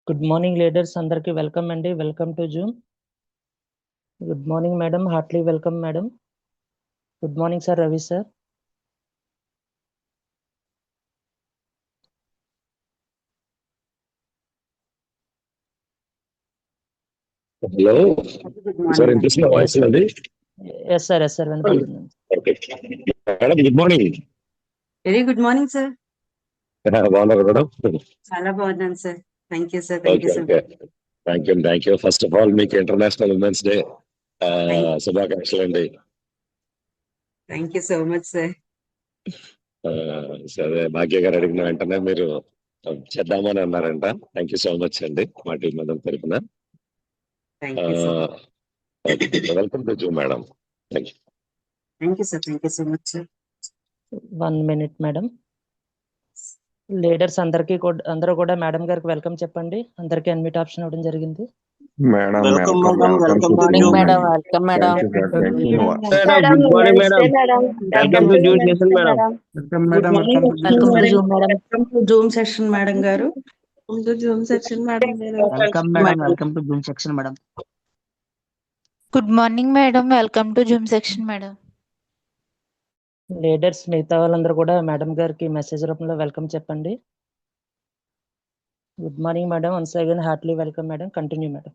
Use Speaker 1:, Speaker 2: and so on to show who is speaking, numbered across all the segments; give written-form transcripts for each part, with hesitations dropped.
Speaker 1: Good morning leaders అందరికి welcome అండి. Welcome to Zoom. Good morning madam, heartily welcome madam. Good morning sir, Ravi sir.
Speaker 2: Hello sir, interest voice అండి.
Speaker 1: Yes sir వినపడుతుంది.
Speaker 2: Okay madam, good morning.
Speaker 3: Very good morning sir.
Speaker 2: బాగున్నారు madam?
Speaker 3: చాలా బాగున్నాను sir. Thank you sir.
Speaker 2: Okay okay, thank you. First of all మీకు international women's day శుభాకాంక్షలు అండి.
Speaker 3: Thank you so much sir.
Speaker 2: సరే, భాగ్య గారు అడిగిన వెంటనే మీరు చేద్దామని అన్నారంట. థ్యాంక్ యూ సో మచ్ అండి మా టీం అందరి తరఫున. Welcome to Zoom madam. Thank
Speaker 3: you sir. Thank you so much sir.
Speaker 1: 1 minute madam. Leaders అందరూ కూడా మేడం గారికి వెల్కమ్ చెప్పండి. అందరికీ అన్మ్యూట్ ఆప్షన్ ఇవ్వడం జరిగింది.
Speaker 4: Madam
Speaker 5: welcome
Speaker 4: welcome
Speaker 5: madam.
Speaker 4: Welcome
Speaker 5: madam.
Speaker 6: Welcome madam.
Speaker 4: Thank you
Speaker 5: good morning madam. Welcome to Zoom session madam.
Speaker 6: Welcome to Zoom madam.
Speaker 3: Welcome to Zoom session madam గారు.
Speaker 6: Zoom section madam.
Speaker 5: Welcome madam. Welcome to Zoom section madam.
Speaker 6: Good morning madam. Welcome to Zoom section madam.
Speaker 1: Leaders మిగతా వాళ్ళందరూ కూడా madam గారికి message రూపంలో welcome చెప్పండి. Good morning madam, once again heartily welcome madam. Continue madam.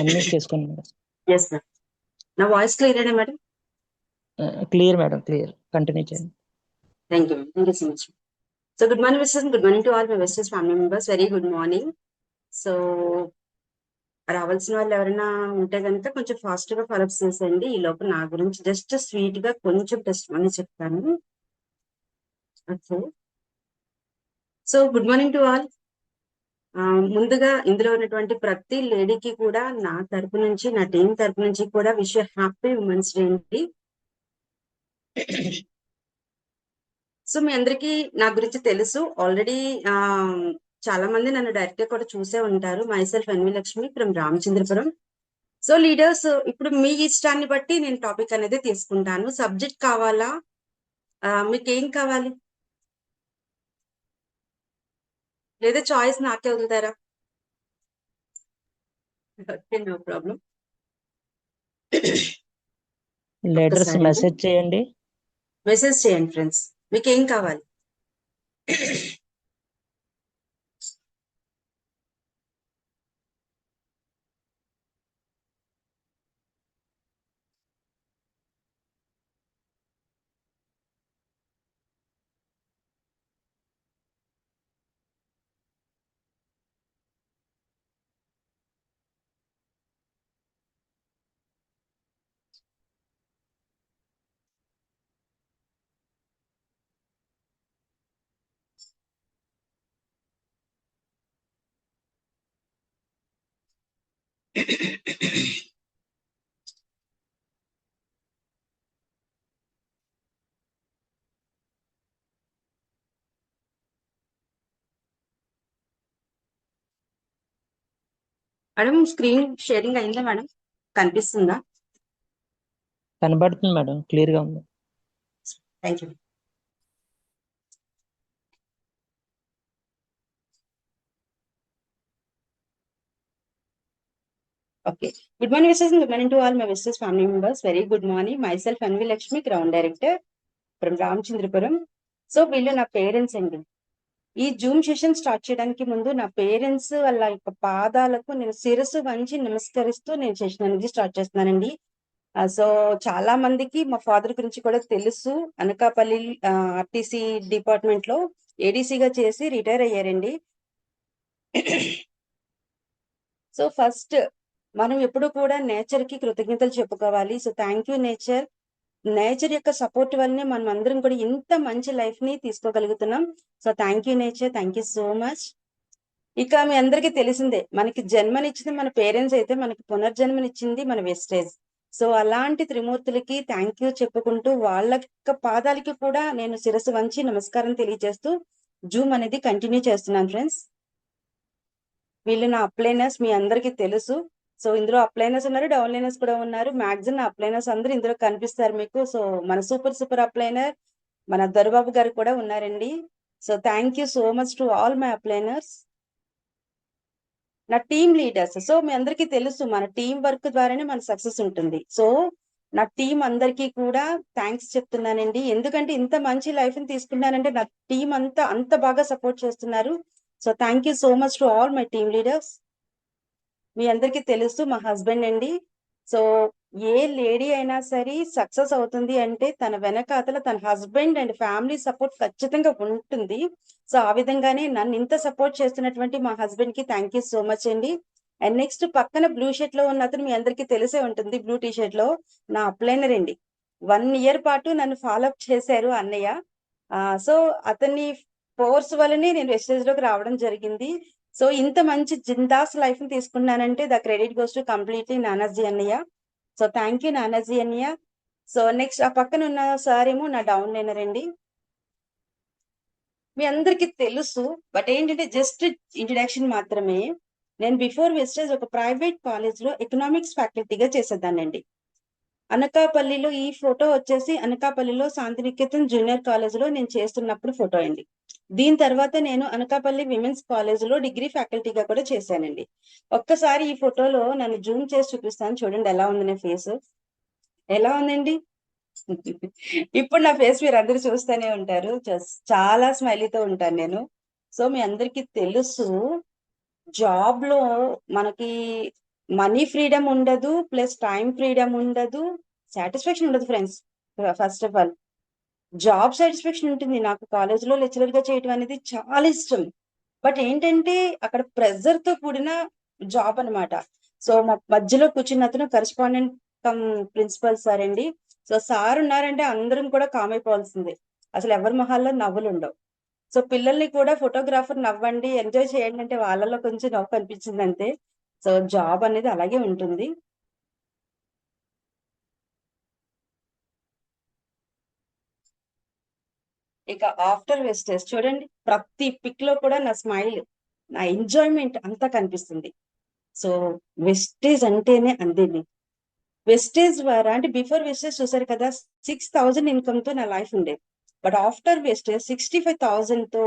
Speaker 1: Unmute చేసుకోండి madam.
Speaker 3: Yes sir. నా voice clear అయినా madam?
Speaker 1: Clear madam, clear. Continue చేయండి.
Speaker 3: Thank you so much. So good morning visitors, good morning to all my visitors family members. Very good morning. So రావాల్సిన వాళ్ళు ఎవరైనా ఉంటే కనుక కొంచెం ఫాస్ట్ గా ఫాలోఅప్ చేసేయండి. ఈ లోపు నా గురించి జస్ట్ స్వీట్ గా కొంచెం టెస్ట్ అని చెప్తాను. Okay, so good morning to all. ముందుగా ఇందులో ఉన్నటువంటి ప్రతి లేడీకి కూడా నా తరపు నుంచి, నా టీం తరపు నుంచి కూడా విష్ హ్యాపీ ఉమెన్స్ డే అండి. సో మీ అందరికీ నా గురించి తెలుసు ఆల్రెడీ. చాలా మంది నన్ను డైరెక్ట్ గా కూడా చూసే ఉంటారు. Myself N V Lakshmi from Ramachandrapuram. So leaders, ఇప్పుడు మీ ఇష్టాన్ని బట్టి నేను టాపిక్ అనేది తీసుకుంటాను. సబ్జెక్ట్ కావాలా, మీకు ఏం కావాలి, లేదా చాయిస్ నాకే వదులుతారా? No problem.
Speaker 1: లీడర్స్ మెసేజ్ చేయండి.
Speaker 3: మెసేజ్ చేయండి ఫ్రెండ్స్, మీకు ఏం కావాలి. మేడం, స్క్రీన్ షేరింగ్ అయిందా మేడం? కనిపిస్తుందా?
Speaker 1: కనబడుతుంది మేడం, క్లియర్ గా ఉంది.
Speaker 3: Thank you. Okay, good morning wishes, good morning to all my wishes family members. Very good morning. Myself N V Lakshmi, ground director from Ramachandrapuram. So వీళ్ళు నా పేరెంట్స్ అండి. ఈ Zoom session start చేయడానికి ముందు నా పేరెంట్స్ వాళ్ళ యొక్క పాదాలకు నేను శిరస్సు వంచి నమస్కరిస్తూ నేను సెషన్ అనేది స్టార్ట్ చేస్తున్నానండి. సో చాలా మందికి మా ఫాదర్ గురించి కూడా తెలుసు. అనకాపల్లి ఆర్టీసీ డిపార్ట్మెంట్ లో ఏడీసీగా చేసి రిటైర్ అయ్యారండి. సో ఫస్ట్ మనం ఎప్పుడు కూడా నేచర్ కి కృతజ్ఞతలు చెప్పుకోవాలి. So thank you nature. Nature యొక్క సపోర్ట్ వల్లనే మనం అందరం కూడా ఇంత మంచి లైఫ్ ని తీసుకోగలుగుతున్నాం. So thank you nature, thank you so much. ఇక మీ అందరికీ తెలిసిందే, మనకి జన్మనిచ్చింది మన పేరెంట్స్ అయితే మనకి పునర్జన్మనిచ్చింది మన వెస్టేజ్. సో అలాంటి త్రిమూర్తులకి థ్యాంక్ యూ చెప్పుకుంటూ వాళ్ళ యొక్క పాదాలకి కూడా నేను శిరస్సు వంచి నమస్కారం తెలియజేస్తూ జూమ్ అనేది కంటిన్యూ చేస్తున్నాను ఫ్రెండ్స్. వీళ్ళు నా అప్లైనర్స్, మీ అందరికీ తెలుసు. సో ఇందులో అప్లైనర్స్ ఉన్నారు, డౌన్లైనర్స్ కూడా ఉన్నారు. మాక్సిమం అప్లైనర్స్ అందరూ ఇందులో కనిపిస్తారు మీకు. సో మన సూపర్ అప్లైనర్ మన దొరబాబు గారు కూడా ఉన్నారండి. So thank you so much to all my upliners, నా టీమ్ లీడర్స్. సో మీ అందరికీ తెలుసు మన టీం వర్క్ ద్వారానే మన సక్సెస్ ఉంటుంది. సో నా టీం అందరికీ కూడా థ్యాంక్స్ చెప్తున్నానండి. ఎందుకంటే ఇంత మంచి లైఫ్ ని తీసుకున్నానంటే నా టీం అంతా అంత బాగా సపోర్ట్ చేస్తున్నారు. So thank you so much to all my team leaders. మీ అందరికీ తెలుసు మా హస్బెండ్ అండి. సో ఏ లేడీ అయినా సరే సక్సెస్ అవుతుంది అంటే తన వెనకాతల తన హస్బెండ్ అండ్ ఫ్యామిలీ సపోర్ట్ ఖచ్చితంగా ఉంటుంది. సో ఆ విధంగానే నన్ను ఇంత సపోర్ట్ చేస్తున్నటువంటి మా హస్బెండ్ కి థ్యాంక్ యూ సో మచ్ అండి. అండ్ నెక్స్ట్ పక్కన బ్లూ షర్ట్ లో ఉన్న అతను మీ అందరికీ తెలిసే ఉంటుంది, బ్లూ టీ షర్ట్ లో నా అప్లైనర్ అండి. 1 year పాటు నన్ను ఫాలో అప్ చేశారు అన్నయ్య. సో అతన్ని ఫోర్స్ వల్లనే నేను వెస్టేజ్ లోకి రావడం జరిగింది. సో ఇంత మంచి జిందాస్ లైఫ్ ని తీసుకున్నానంటే the credit goes to completely Nanaji అన్నయ్య. సో థ్యాంక్ యూ నానాజీ అన్నయ్య. సో నెక్స్ట్ ఆ పక్కన ఉన్న సార్ ఏమో నా డౌన్ లైనర్ అండి. మీ అందరికి తెలుసు, బట్ ఏంటంటే జస్ట్ ఇంట్రడక్షన్ మాత్రమే. నేను బిఫోర్ వెస్టేజ్ ఒక ప్రైవేట్ కాలేజ్ లో ఎకనామిక్స్ ఫ్యాకల్టీగా చేసేదానండి. అనకాపల్లిలో ఈ ఫోటో వచ్చేసి అనకాపల్లిలో శాంతినికేతన్ జూనియర్ కాలేజ్ లో నేను చేస్తున్నప్పుడు ఫోటో అండి. దీని తర్వాత నేను అనకాపల్లి విమెన్స్ కాలేజ్ లో డిగ్రీ ఫ్యాకల్టీగా కూడా చేశానండి. ఒక్కసారి ఈ ఫోటోలో నన్ను జూమ్ చేసి చూపిస్తాను, చూడండి ఎలా ఉంది నా ఫేస్, ఎలా ఉందండి. ఇప్పుడు నా ఫేస్ మీరు అందరు చూస్తూనే ఉంటారు, చాలా స్మైలీతో ఉంటాను నేను. సో మీ అందరికి తెలుసు జాబ్ లో మనకి మనీ ఫ్రీడమ్ ఉండదు, ప్లస్ టైం ఫ్రీడమ్ ఉండదు, సాటిస్ఫాక్షన్ ఉండదు friends. First of all job satisfaction ఉంటుంది. నాకు కాలేజ్ లో లెక్చరర్ గా చేయటం అనేది చాలా ఇష్టం. బట్ ఏంటంటే అక్కడ ప్రెజర్ తో కూడిన జాబ్ అనమాట. సో మా మధ్యలో కూర్చున్న అతను కరెస్పాండెంట్ కమ్ ప్రిన్సిపల్ సార్ అండి. సో సార్ ఉన్నారంటే అందరం కూడా కామ్ అయిపోవాల్సిందే, అసలు ఎవరి మొహాల్లో నవ్వులు ఉండవు. సో పిల్లల్ని కూడా ఫోటోగ్రాఫర్ నవ్వండి ఎంజాయ్ చేయండి అంటే వాళ్ళలో కొంచెం నవ్వు కనిపించింది అంతే. సో జాబ్ అనేది అలాగే ఉంటుంది. ఇక ఆఫ్టర్ వెస్టేజ్ చూడండి, ప్రతి పిక్ లో కూడా నా స్మైల్, నా ఎంజాయ్మెంట్ అంతా కనిపిస్తుంది. సో వెస్టేజ్ అంటేనే అందేది. వెస్టేజ్ ద్వారా అంటే బిఫోర్ వెస్టేజ్ చూసారు కదా 6,000 ఇన్కమ్ తో నా లైఫ్ ఉండేది. బట్ ఆఫ్టర్ వెస్టేజ్ 65,000 తో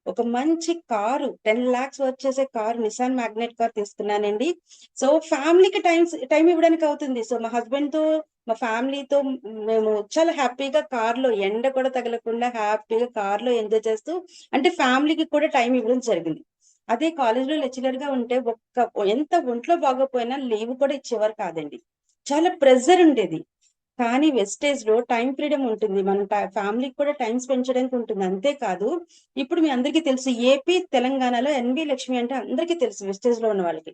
Speaker 3: ఒక మంచి కారు 10 lakhs వచ్చేసే కారు నిసాన్ మ్యాగ్నెట్ కార్ తీసుకున్నానండి. సో ఫ్యామిలీకి టైం ఇవ్వడానికి అవుతుంది. సో మా హస్బెండ్ తో మా ఫ్యామిలీతో మేము చాలా హ్యాపీగా కార్ లో ఎండ కూడా తగలకుండా హ్యాపీగా కార్ లో ఎంజాయ్ చేస్తూ అంటే ఫ్యామిలీకి కూడా టైం ఇవ్వడం జరిగింది. అదే కాలేజ్ లో లెక్చరర్ గా ఉంటే ఎంత ఒంట్లో బాగోపోయినా లీవ్ కూడా ఇచ్చేవారు కాదండి, చాలా ప్రెజర్ ఉండేది. కానీ వెస్టేజ్ లో టైం ఫ్రీడమ్ ఉంటుంది, మనం ఫ్యామిలీకి కూడా టైం స్పెండ్ చేయడానికి ఉంటుంది. అంతేకాదు ఇప్పుడు మీ అందరికీ తెలుసు ఏపీ తెలంగాణలో ఎన్బి లక్ష్మి అంటే అందరికీ తెలుసు వెస్టేజ్ లో ఉన్న వాళ్ళకి.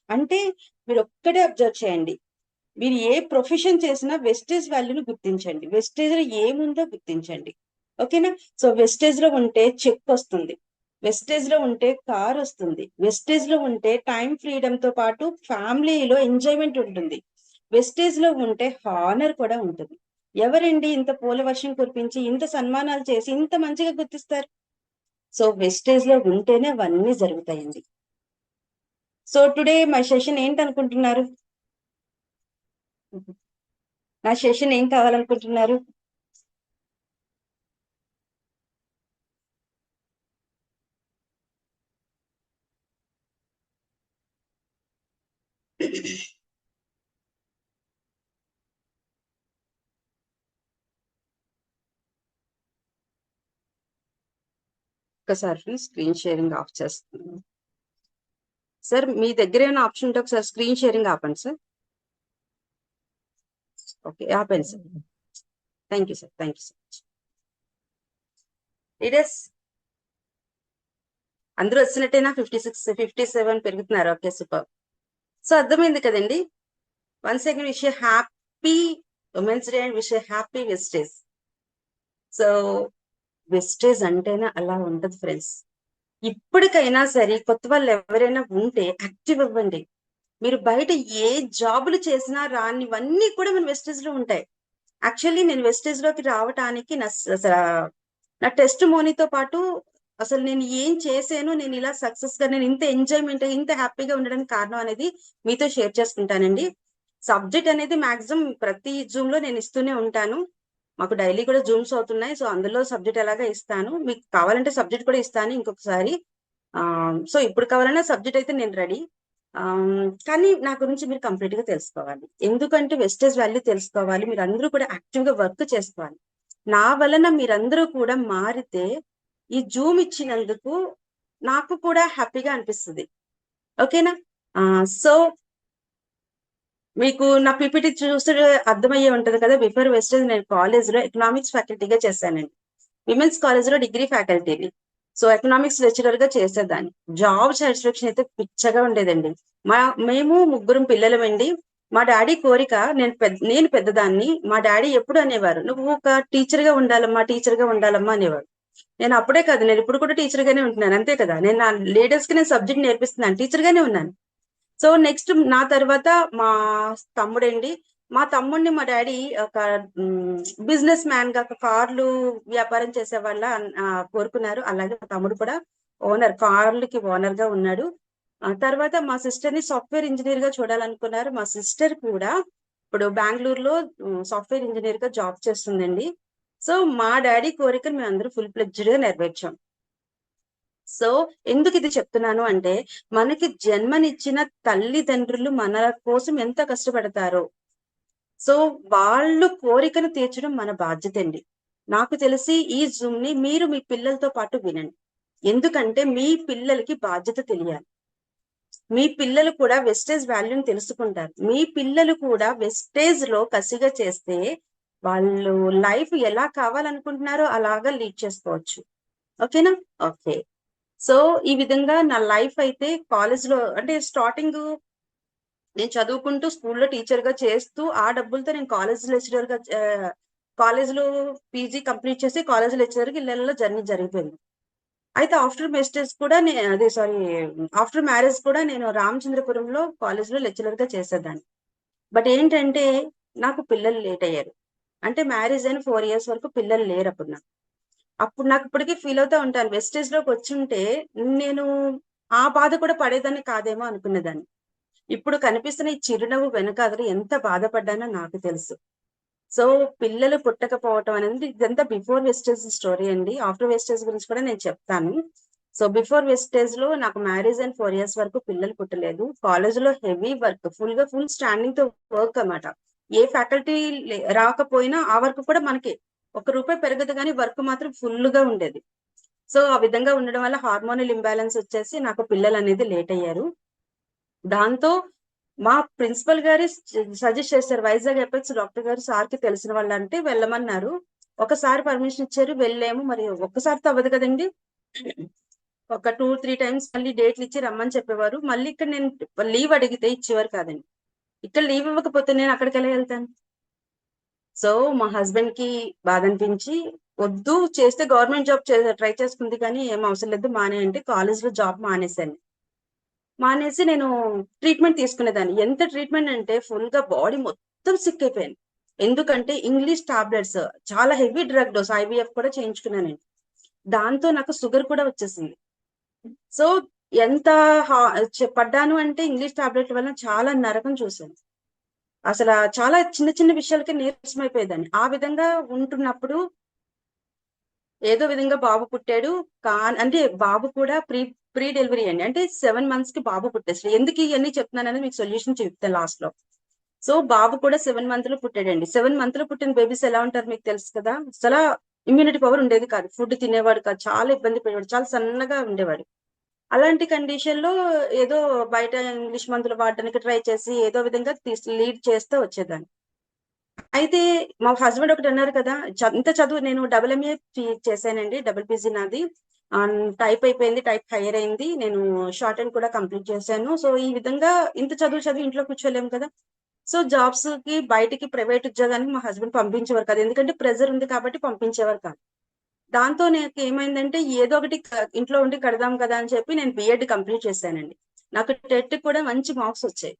Speaker 3: అంటే మీరు ఒక్కటే అబ్జర్వ్ చేయండి, మీరు ఏ ప్రొఫెషన్ చేసినా వెస్టేజ్ వాల్యూని గుర్తించండి, వెస్టేజ్ లో ఏముందో గుర్తించండి. ఓకేనా? సో వెస్టేజ్ లో ఉంటే చెక్ వస్తుంది, వెస్టేజ్ లో ఉంటే కార్ వస్తుంది, వెస్టేజ్ లో ఉంటే టైం ఫ్రీడమ్ తో పాటు ఫ్యామిలీలో ఎంజాయ్మెంట్ ఉంటుంది, వెస్టేజ్ లో ఉంటే హానర్ కూడా ఉంటుంది. ఎవరండి ఇంత పూల వర్షం కురిపించి ఇంత సన్మానాలు చేసి ఇంత మంచిగా గుర్తిస్తారు? సో వెస్టేజ్ లో ఉంటేనే అవన్నీ జరుగుతాయండి. సో టుడే మై సెషన్ ఏంటనుకుంటున్నారు? నా సెషన్ ఏం కావాలనుకుంటున్నారు? ఒకసారి స్క్రీన్ షేరింగ్ ఆఫ్ చేస్తున్నాను సార్. మీ దగ్గర ఏమైనా ఆప్షన్ ఉంటే ఒకసారి స్క్రీన్ షేరింగ్ ఆపండి సార్. ఓకే, ఆపండి sir. Thank you sir, thank you so much. Leaders అందరూ వచ్చినట్టేనా? 56 57 పెరుగుతున్నారు. Okay, super. సో అర్థమైంది కదండి. Once again wish happy women's day and wish happy Vestige. So Vestige అంటేనే అలా ఉంటది ఫ్రెండ్స్. ఇప్పటికైనా సరే కొత్త వాళ్ళు ఎవరైనా ఉంటే యాక్టివ్ అవ్వండి. మీరు బయట ఏ జాబులు చేసినా రానివన్నీ కూడా మన వెస్టేజ్ లో ఉంటాయి. యాక్చువల్లీ నేను వెస్టేజ్ లోకి రావటానికి నా టెస్ట్ మోనీతో పాటు అసలు నేను ఏం చేశాను, నేను ఇలా సక్సెస్ గా నేను ఇంత ఎంజాయ్మెంట్ ఇంత హ్యాపీగా ఉండడానికి కారణం అనేది మీతో షేర్ చేసుకుంటానండి. సబ్జెక్ట్ అనేది మాక్సిమం ప్రతి జూమ్ లో నేను ఇస్తూనే ఉంటాను. మాకు డైలీ కూడా జూమ్స్ అవుతున్నాయి. సో అందులో సబ్జెక్ట్ ఎలాగా ఇస్తాను. మీకు కావాలంటే సబ్జెక్ట్ కూడా ఇస్తాను ఇంకొకసారి. సో ఇప్పుడు కావాలన్నా సబ్జెక్ట్ అయితే నేను రెడీ. కానీ నా గురించి మీరు కంప్లీట్ గా తెలుసుకోవాలి. ఎందుకంటే వెస్టేజ్ వాల్యూ తెలుసుకోవాలి. మీరు అందరూ కూడా యాక్టివ్ గా వర్క్ చేసుకోవాలి. నా వలన మీరందరూ కూడా మారితే ఈ జూమ్ ఇచ్చినందుకు నాకు కూడా హ్యాపీగా అనిపిస్తుంది. ఓకేనా? సో మీకు నా పీపీటీ చూస్తే అర్థమయ్యే ఉంటది కదా. బిఫోర్ వెస్టేజ్ నేను కాలేజ్ లో ఎకనామిక్స్ ఫ్యాకల్టీగా చేశానండి. విమెన్స్ కాలేజ్ లో డిగ్రీ ఫ్యాకల్టీని. సో ఎకనామిక్స్ లెక్చరర్ గా చేసేదాన్ని. జాబ్ సాటిస్ఫాక్షన్ అయితే పిచ్చగా ఉండేదండి. మేము ముగ్గురం పిల్లలమండి. మా డాడీ కోరిక, నేను పెద్దదాన్ని. మా డాడీ ఎప్పుడు అనేవారు, నువ్వు ఒక టీచర్ గా ఉండాలమ్మా అనేవారు. నేను అప్పుడే కాదు, నేను ఇప్పుడు కూడా టీచర్ గానే ఉంటున్నాను, అంతే కదా. నేను నా లీడర్స్ కి నేను సబ్జెక్ట్ నేర్పిస్తున్నాను, టీచర్ గానే ఉన్నాను. సో నెక్స్ట్ నా తర్వాత మా తమ్ముడండి. మా తమ్ముడిని మా డాడీ ఒక బిజినెస్ మ్యాన్ గా, కార్లు వ్యాపారం చేసే వాళ్ళ కోరుకున్నారు. అలాగే మా తమ్ముడు కూడా కార్లకి ఓనర్ గా ఉన్నాడు. తర్వాత మా సిస్టర్ ని సాఫ్ట్వేర్ ఇంజనీర్ గా చూడాలనుకున్నారు. మా సిస్టర్ కూడా ఇప్పుడు బెంగళూరులో సాఫ్ట్వేర్ ఇంజనీర్ గా జాబ్ చేస్తుందండి. సో మా డాడీ కోరికను మేము అందరూ ఫుల్ ఫ్లెడ్జ్డ్ గా నెరవేర్చాం. సో ఎందుకు ఇది చెప్తున్నాను అంటే, మనకి జన్మనిచ్చిన తల్లిదండ్రులు మన కోసం ఎంత కష్టపడతారో, సో వాళ్ళు కోరికను తీర్చడం మన బాధ్యత అండి. నాకు తెలిసి ఈ జూమ్ ని మీరు మీ పిల్లలతో పాటు వినండి. ఎందుకంటే మీ పిల్లలకి బాధ్యత తెలియాలి. మీ పిల్లలు కూడా వెస్టేజ్ వాల్యూని తెలుసుకుంటారు. మీ పిల్లలు కూడా వెస్టేజ్ లో కసిగా చేస్తే వాళ్ళు లైఫ్ ఎలా కావాలనుకుంటున్నారో అలాగా లీడ్ చేసుకోవచ్చు. ఓకేనా? ఓకే. సో ఈ విధంగా నా లైఫ్ అయితే కాలేజ్ లో, అంటే స్టార్టింగ్ నేను చదువుకుంటూ స్కూల్లో టీచర్ గా చేస్తూ ఆ డబ్బులతో నేను కాలేజ్ లెక్చరర్ గా, కాలేజ్ లో పీజీ కంప్లీట్ చేసి కాలేజ్ లెక్చరర్ కి ఇళ్ళల్లో జర్నీ జరిగిపోయింది. అయితే ఆఫ్టర్ మ్యారేజ్ కూడా నేను రామచంద్రపురంలో కాలేజ్ లో లెక్చరర్ గా చేసేదాన్ని. బట్ ఏంటంటే నాకు పిల్లలు లేట్ అయ్యారు. అంటే మ్యారేజ్ అయిన 4 years వరకు పిల్లలు లేరు అప్పుడు నాకు ఇప్పటికీ ఫీల్ అవుతా ఉంటాను, వెస్టేజ్ లోకి వచ్చుంటే నేను ఆ బాధ కూడా పడేదాన్ని కాదేమో అనుకునేదాన్ని. ఇప్పుడు కనిపిస్తున్న ఈ చిరునవ్వు వెనకాల ఎంత బాధపడ్డానో నాకు తెలుసు. సో పిల్లలు పుట్టకపోవటం అనేది ఇదంతా బిఫోర్ వెస్టేజ్ స్టోరీ అండి. ఆఫ్టర్ వెస్టేజ్ గురించి కూడా నేను చెప్తాను. సో బిఫోర్ వెస్టేజ్ లో నాకు మ్యారేజ్ అయిన 4 years వరకు పిల్లలు పుట్టలేదు. కాలేజ్ లో హెవీ వర్క్, ఫుల్ స్టాండింగ్ తో వర్క్ అన్నమాట. ఏ ఫ్యాకల్టీ రాకపోయినా ఆ వర్క్ కూడా మనకి ₹1 పెరగదు, కానీ వర్క్ మాత్రం ఫుల్ గా ఉండేది. సో ఆ విధంగా ఉండడం వల్ల హార్మోనల్ ఇంబ్యాలెన్స్ వచ్చేసి నాకు పిల్లలు అనేది లేట్ అయ్యారు. దాంతో మా ప్రిన్సిపల్ గారి సజెస్ట్ చేశారు, వైజాగ్ ఎపెక్స్ డాక్టర్ గారు సార్కి తెలిసిన వాళ్ళు అంటే వెళ్ళమన్నారు. ఒకసారి పర్మిషన్ ఇచ్చారు, వెళ్ళాము. మరి ఒక్కసారితో అవ్వదు కదండి, ఒక 2-3 times మళ్ళీ డేట్లు ఇచ్చి రమ్మని చెప్పేవారు. మళ్ళీ ఇక్కడ నేను లీవ్ అడిగితే ఇచ్చేవారు కాదండి. ఇక్కడ లీవ్ ఇవ్వకపోతే నేను అక్కడికి ఎలా వెళ్తాను? సో మా హస్బెండ్ కి బాధ అనిపించి, వద్దు చేస్తే గవర్నమెంట్ జాబ్ ట్రై చేసుకుంది కానీ ఏం అవసరం లేదు మానే అంటే కాలేజ్ లో జాబ్ మానేశాను. మానేసి నేను ట్రీట్మెంట్ తీసుకునేదాన్ని. ఎంత ట్రీట్మెంట్ అంటే ఫుల్ గా బాడీ మొత్తం సిక్ అయిపోయాను. ఎందుకంటే ఇంగ్లీష్ టాబ్లెట్స్, చాలా హెవీ డ్రగ్ డోస్, IVF కూడా చేయించుకున్నానండి. దాంతో నాకు షుగర్ కూడా వచ్చేసింది. సో ఎంత పడ్డాను అంటే ఇంగ్లీష్ టాబ్లెట్ వల్ల చాలా నరకం చూశాను. అసలు చాలా చిన్న చిన్న విషయాలకి నీరసం అయిపోయేదాన్ని. ఆ విధంగా ఉంటున్నప్పుడు ఏదో విధంగా బాబు పుట్టాడు. అంటే బాబు కూడా ప్రీ డెలివరీ అండి. అంటే 7 months కి బాబు పుట్టేసి, ఎందుకు ఇవన్నీ చెప్తున్నానని మీకు సొల్యూషన్ చెప్తాను లాస్ట్ లో. సో బాబు కూడా 7 months లో పుట్టాడండి. 7 months లో పుట్టిన బేబీస్ ఎలా ఉంటారు మీకు తెలుసు కదా. అసలు ఇమ్యూనిటీ పవర్ ఉండేది కాదు, ఫుడ్ తినేవాడు కాదు, చాలా ఇబ్బంది పడేవాడు, చాలా సన్నగా ఉండేవాడు. అలాంటి కండిషన్ లో ఏదో బయట ఇంగ్లీష్ మందులు వాడడానికి ట్రై చేసి ఏదో విధంగా లీడ్ చేస్తూ వచ్చేదాన్ని. అయితే మా హస్బెండ్ ఒకటి అన్నారు కదా, ఇంత చదువు, నేను MA చేశానండి, PG నాది. టైప్ అయిపోయింది, టైప్ హైయర్ అయింది. నేను షార్ట్ అండ్ కూడా కంప్లీట్ చేశాను. సో ఈ విధంగా ఇంత చదువు ఇంట్లో కూర్చోలేము కదా. సో జాబ్స్ కి బయటికి ప్రైవేట్ ఉద్యోగానికి మా హస్బెండ్ పంపించేవారు కాదు, ఎందుకంటే ప్రెజర్ ఉంది కాబట్టి పంపించేవారు కాదు. దాంతో నాకు ఏమైందంటే ఏదో ఒకటి ఇంట్లో ఉండి కడదాం కదా అని చెప్పి నేను B.Ed కంప్లీట్ చేశానండి. నాకు టెట్ కూడా మంచి మార్క్స్ వచ్చాయి.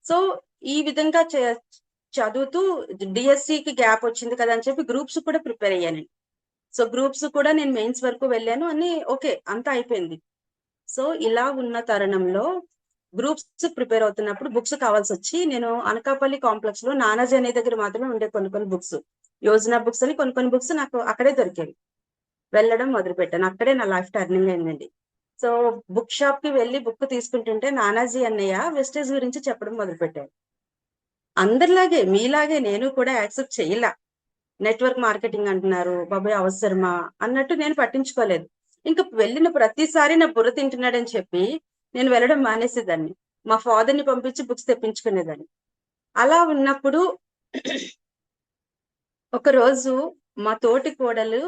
Speaker 3: సో ఈ విధంగా చదువుతూ DSC కి గ్యాప్ వచ్చింది కదా అని చెప్పి గ్రూప్స్ కూడా ప్రిపేర్ అయ్యానండి. సో గ్రూప్స్ కూడా నేను మెయిన్స్ వరకు వెళ్ళాను అని ఓకే అంతా అయిపోయింది. సో ఇలా ఉన్న తరుణంలో గ్రూప్స్ ప్రిపేర్ అవుతున్నప్పుడు బుక్స్ కావాల్సి వచ్చి నేను అనకాపల్లి కాంప్లెక్స్ లో నానాజీ అనే దగ్గర మాత్రమే ఉండే కొన్ని బుక్స్, యోజన బుక్స్ అని కొన్ని బుక్స్ నాకు అక్కడే దొరికేవి. వెళ్ళడం మొదలు పెట్టాను. అక్కడే నా లైఫ్ టర్నింగ్ అయిందండి. సో బుక్ షాప్ కి వెళ్ళి బుక్ తీసుకుంటుంటే నానాజీ అన్నయ్య వెస్టేజ్ గురించి చెప్పడం మొదలు పెట్టారు. అందరిలాగే మీలాగే నేను కూడా యాక్సెప్ట్ చేయలా. నెట్వర్క్ మార్కెటింగ్ అంటున్నారు, బాబాయ్ అవసరమా అన్నట్టు నేను పట్టించుకోలేదు. ఇంకా వెళ్ళిన ప్రతిసారి నా బుర్ర తింటున్నాడని చెప్పి నేను వెళ్ళడం మానేసేదాన్ని. మా ఫాదర్ ని పంపించి బుక్స్ తెప్పించుకునేదాన్ని. అలా ఉన్నప్పుడు ఒక రోజు మా తోటి కోడలు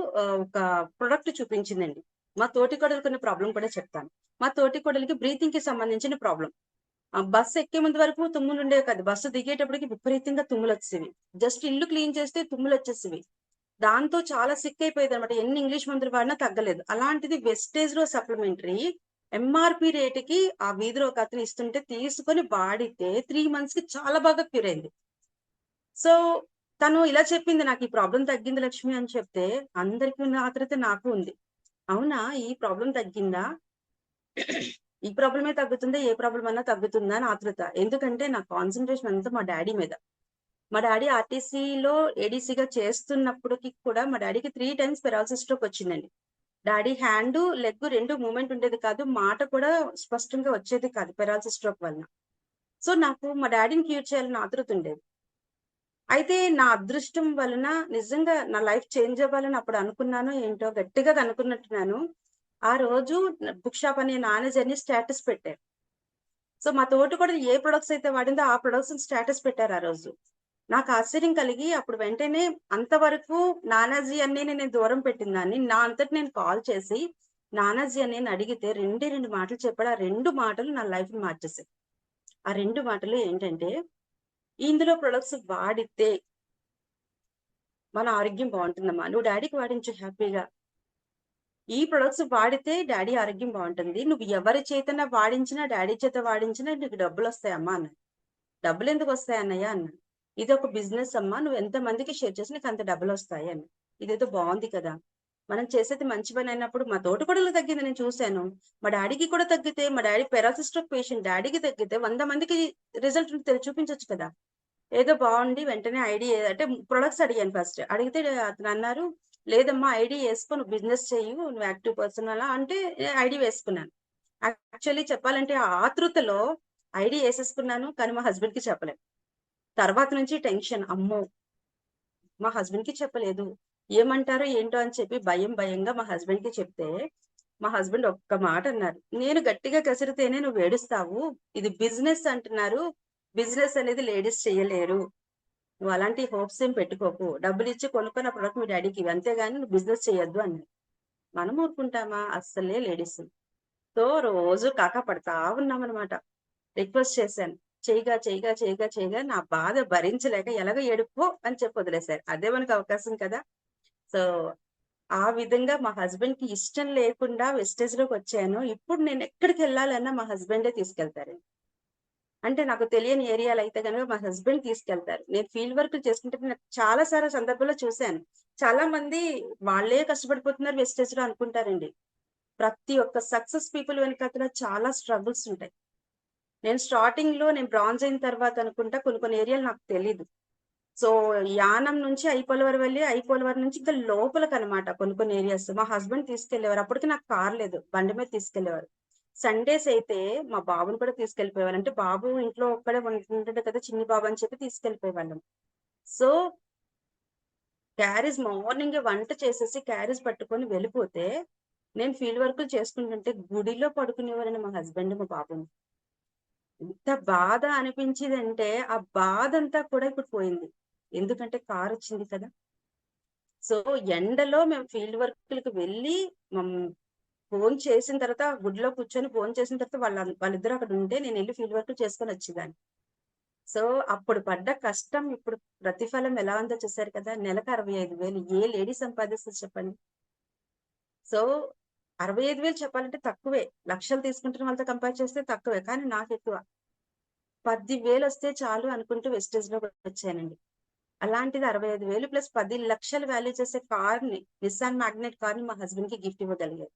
Speaker 3: ఒక ప్రొడక్ట్ చూపించిందండి. మా తోటి కోడలకు ఉన్న ప్రాబ్లం కూడా చెప్తాను. మా తోటి కోడలికి బ్రీతింగ్ కి సంబంధించిన ప్రాబ్లం. బస్సు ఎక్కే ముందు వరకు తుమ్ములు ఉండేవి కాదు, బస్సు దిగేటప్పటికి విపరీతంగా తుమ్ములు వచ్చేవి. జస్ట్ ఇల్లు క్లీన్ చేస్తే తుమ్ములు వచ్చేసేవి. దాంతో చాలా సిక్ అయిపోయేది అనమాట. ఎన్ని ఇంగ్లీష్ మందులు వాడినా తగ్గలేదు. అలాంటిది వెస్టేజ్ లో సప్లిమెంటరీ ఎంఆర్పి రేటుకి ఆ వీధిలో ఒక అతను ఇస్తుంటే తీసుకొని వాడితే 3 months కి చాలా బాగా క్యూర్ అయింది. సో తను ఇలా చెప్పింది, నాకు ఈ ప్రాబ్లం తగ్గింది లక్ష్మి అని చెప్తే అందరికీ ఉన్న ఆత్రత నాకు ఉంది. అవునా, ఈ ప్రాబ్లం తగ్గిందా, ఈ ప్రాబ్లమే తగ్గుతుందా, ఏ ప్రాబ్లం అన్నా తగ్గుతుందా అని ఆతృత. ఎందుకంటే నా కాన్సన్ట్రేషన్ అంతా మా డాడీ మీద. మా డాడీ ఆర్టీసీలో ఏడీసీగా చేస్తున్నప్పటికి కూడా మా డాడీకి 3 times పెరాలసిస్ స్ట్రోక్ వచ్చిందండి. డాడీ హ్యాండ్ లెగ్ 2 మూమెంట్ ఉండేది కాదు, మాట కూడా స్పష్టంగా వచ్చేది కాదు పెరాలసిస్ స్ట్రోక్ వలన. సో నాకు మా డాడీని క్యూర్ చేయాలని ఆతృత ఉండేది. అయితే నా అదృష్టం వలన నిజంగా నా లైఫ్ చేంజ్ అవ్వాలని అప్పుడు అనుకున్నానో ఏంటో, గట్టిగా అనుకున్నట్టున్నాను. ఆ రోజు బుక్ షాప్ అనే నానేజర్ని స్టేటస్ పెట్టారు. సో మా తోటి కూడా ఏ ప్రొడక్ట్స్ అయితే వాడిందో ఆ ప్రొడక్ట్స్ స్టేటస్ పెట్టారు ఆ రోజు. నాకు ఆశ్చర్యం కలిగి అప్పుడు వెంటనే అంతవరకు నానాజీ అన్నయ్యని నేను దూరం పెట్టిన దాన్ని నా అంతటి నేను కాల్ చేసి నానాజీ అన్నయ్యని అడిగితే 2 మాటలు చెప్పాడు. ఆ 2 మాటలు నా లైఫ్ ని మార్చేసాయి. ఆ 2 మాటలు ఏంటంటే, ఇందులో ప్రొడక్ట్స్ వాడితే మన ఆరోగ్యం బాగుంటుందమ్మా, నువ్వు డాడీకి వాడించు హ్యాపీగా. ఈ ప్రొడక్ట్స్ వాడితే డాడీ ఆరోగ్యం బాగుంటుంది, నువ్వు ఎవరి చేతనా వాడించినా డాడీ చేత వాడించినా నీకు డబ్బులు వస్తాయమ్మా అన్నాడు. డబ్బులు ఎందుకు వస్తాయి అన్నయ్య అన్నాడు. ఇది ఒక బిజినెస్ అమ్మా, నువ్వు ఎంత మందికి షేర్ చేసి నీకు అంత డబ్బులు వస్తాయి అని. ఇదేదో బాగుంది కదా, మనం చేసేది మంచి పని అయినప్పుడు. మా తోటి కూడా తగ్గింది, నేను చూశాను. మా డాడీకి కూడా తగ్గితే, మా డాడీ పెరాలసిస్ స్ట్రోక్ పేషెంట్, డాడీకి తగ్గితే 100 మందికి రిజల్ట్ చూపించవచ్చు కదా. ఏదో బాగుండి వెంటనే ఐడి అంటే ప్రొడక్ట్స్ అడిగాను ఫస్ట్. అడిగితే అతను అన్నారు, లేదమ్మా ఐడి వేసుకో, నువ్వు బిజినెస్ చెయ్యి, నువ్వు యాక్టివ్ పర్సన్ అలా అంటే ఐడి వేసుకున్నాను. యాక్చువల్లీ చెప్పాలంటే ఆ ఆతృతలో ఐడి వేసేసుకున్నాను, కానీ మా హస్బెండ్ కి చెప్పలేదు. తర్వాత నుంచి టెన్షన్, అమ్మో మా హస్బెండ్ కి చెప్పలేదు, ఏమంటారో ఏంటో అని చెప్పి భయంగా మా హస్బెండ్ కి చెప్తే మా హస్బెండ్ ఒక్క మాట అన్నారు, నేను గట్టిగా కసిరితేనే నువ్వు ఏడుస్తావు, ఇది బిజినెస్ అంటున్నారు, బిజినెస్ అనేది లేడీస్ చేయలేరు, నువ్వు అలాంటి హోప్స్ ఏం పెట్టుకోకు, డబ్బులు ఇచ్చి కొనుక్కున్న ప్రొడక్ట్ మీ డాడీకి, అంతేగాని నువ్వు బిజినెస్ చేయొద్దు అన్నారు. మనం ఊరుకుంటామా, అస్సలే లేడీస్. సో రోజు కాకా పడతా ఉన్నామన్నమాట. రిక్వెస్ట్ చేశాను, చేయగా నా బాధ భరించలేక ఎలాగో ఏడుపో అని చెప్పి వదిలేశారు. అదే మనకు అవకాశం కదా. సో ఆ విధంగా మా హస్బెండ్ కి ఇష్టం లేకుండా వెస్టేజ్ లోకి వచ్చాను. ఇప్పుడు నేను ఎక్కడికి వెళ్ళాలన్నా మా హస్బెండే తీసుకెళ్తారు. అంటే నాకు తెలియని ఏరియాలు అయితే కనుక మా హస్బెండ్ తీసుకెళ్తారు. నేను ఫీల్డ్ వర్క్ చేసుకుంటే నాకు చాలా సార్లు సందర్భంలో చూశాను. చాలా మంది వాళ్ళే కష్టపడిపోతున్నారు వెస్టేజ్ లో అనుకుంటారండి. ప్రతి ఒక్క సక్సెస్ పీపుల్ వెనకాల చాలా స్ట్రగుల్స్ ఉంటాయి. నేను స్టార్టింగ్ లో నేను బ్రాంజ్ అయిన తర్వాత అనుకుంటా కొన్ని ఏరియాలు నాకు తెలీదు. సో యానం నుంచి ఐపోలవరం వెళ్ళి, ఐపోలవరం నుంచి ఇంకా లోపలికి అనమాట కొన్ని ఏరియాస్ మా హస్బెండ్ తీసుకెళ్లేవారు. అప్పటికి నాకు కార్ లేదు, బండి మీద తీసుకెళ్లేవారు. సండేస్ అయితే మా బాబుని కూడా తీసుకెళ్లిపోయేవారు. అంటే బాబు ఇంట్లో ఒక్కడే ఉంటుండే కదా, చిన్ని బాబు అని చెప్పి తీసుకెళ్లిపోయేవాళ్ళం. సో క్యారేజ్ మార్నింగ్ వంట చేసేసి క్యారేజ్ పట్టుకొని వెళ్ళిపోతే నేను ఫీల్డ్ వర్క్ చేసుకుంటుంటే గుడిలో పడుకునేవారని మా హస్బెండ్ మా బాబుని. ఎంత బాధ అనిపించిందంటే ఆ బాధ అంతా కూడా ఇప్పుడు పోయింది. ఎందుకంటే కార్ వచ్చింది కదా. సో ఎండలో మేము ఫీల్డ్ వర్క్లకు వెళ్ళి ఫోన్ చేసిన తర్వాత గుడిలో కూర్చొని ఫోన్ చేసిన తర్వాత వాళ్ళిద్దరు అక్కడ ఉంటే నేను వెళ్ళి ఫీల్డ్ వర్క్ చేసుకొని వచ్చేదాన్ని. సో అప్పుడు పడ్డ కష్టం ఇప్పుడు ప్రతిఫలం ఎలా ఉందో చూసారు కదా. నెలకు 65,000 ఏ లేడీ సంపాదిస్తుంది చెప్పండి. సో 65,000 చెప్పాలంటే తక్కువే, లక్షలు తీసుకుంటున్న వాళ్ళతో కంపేర్ చేస్తే తక్కువే, కానీ నాకు ఎక్కువ. 10,000 వస్తే చాలు అనుకుంటూ వెస్టేజ్ లో వచ్చానండి. అలాంటిది 65,000 ప్లస్ 10 లక్షలు వాల్యూ చేసే కార్ని, నిస్సాన్ మ్యాగ్నెట్ కార్ని మా హస్బెండ్ కి గిఫ్ట్ ఇవ్వగలిగారు.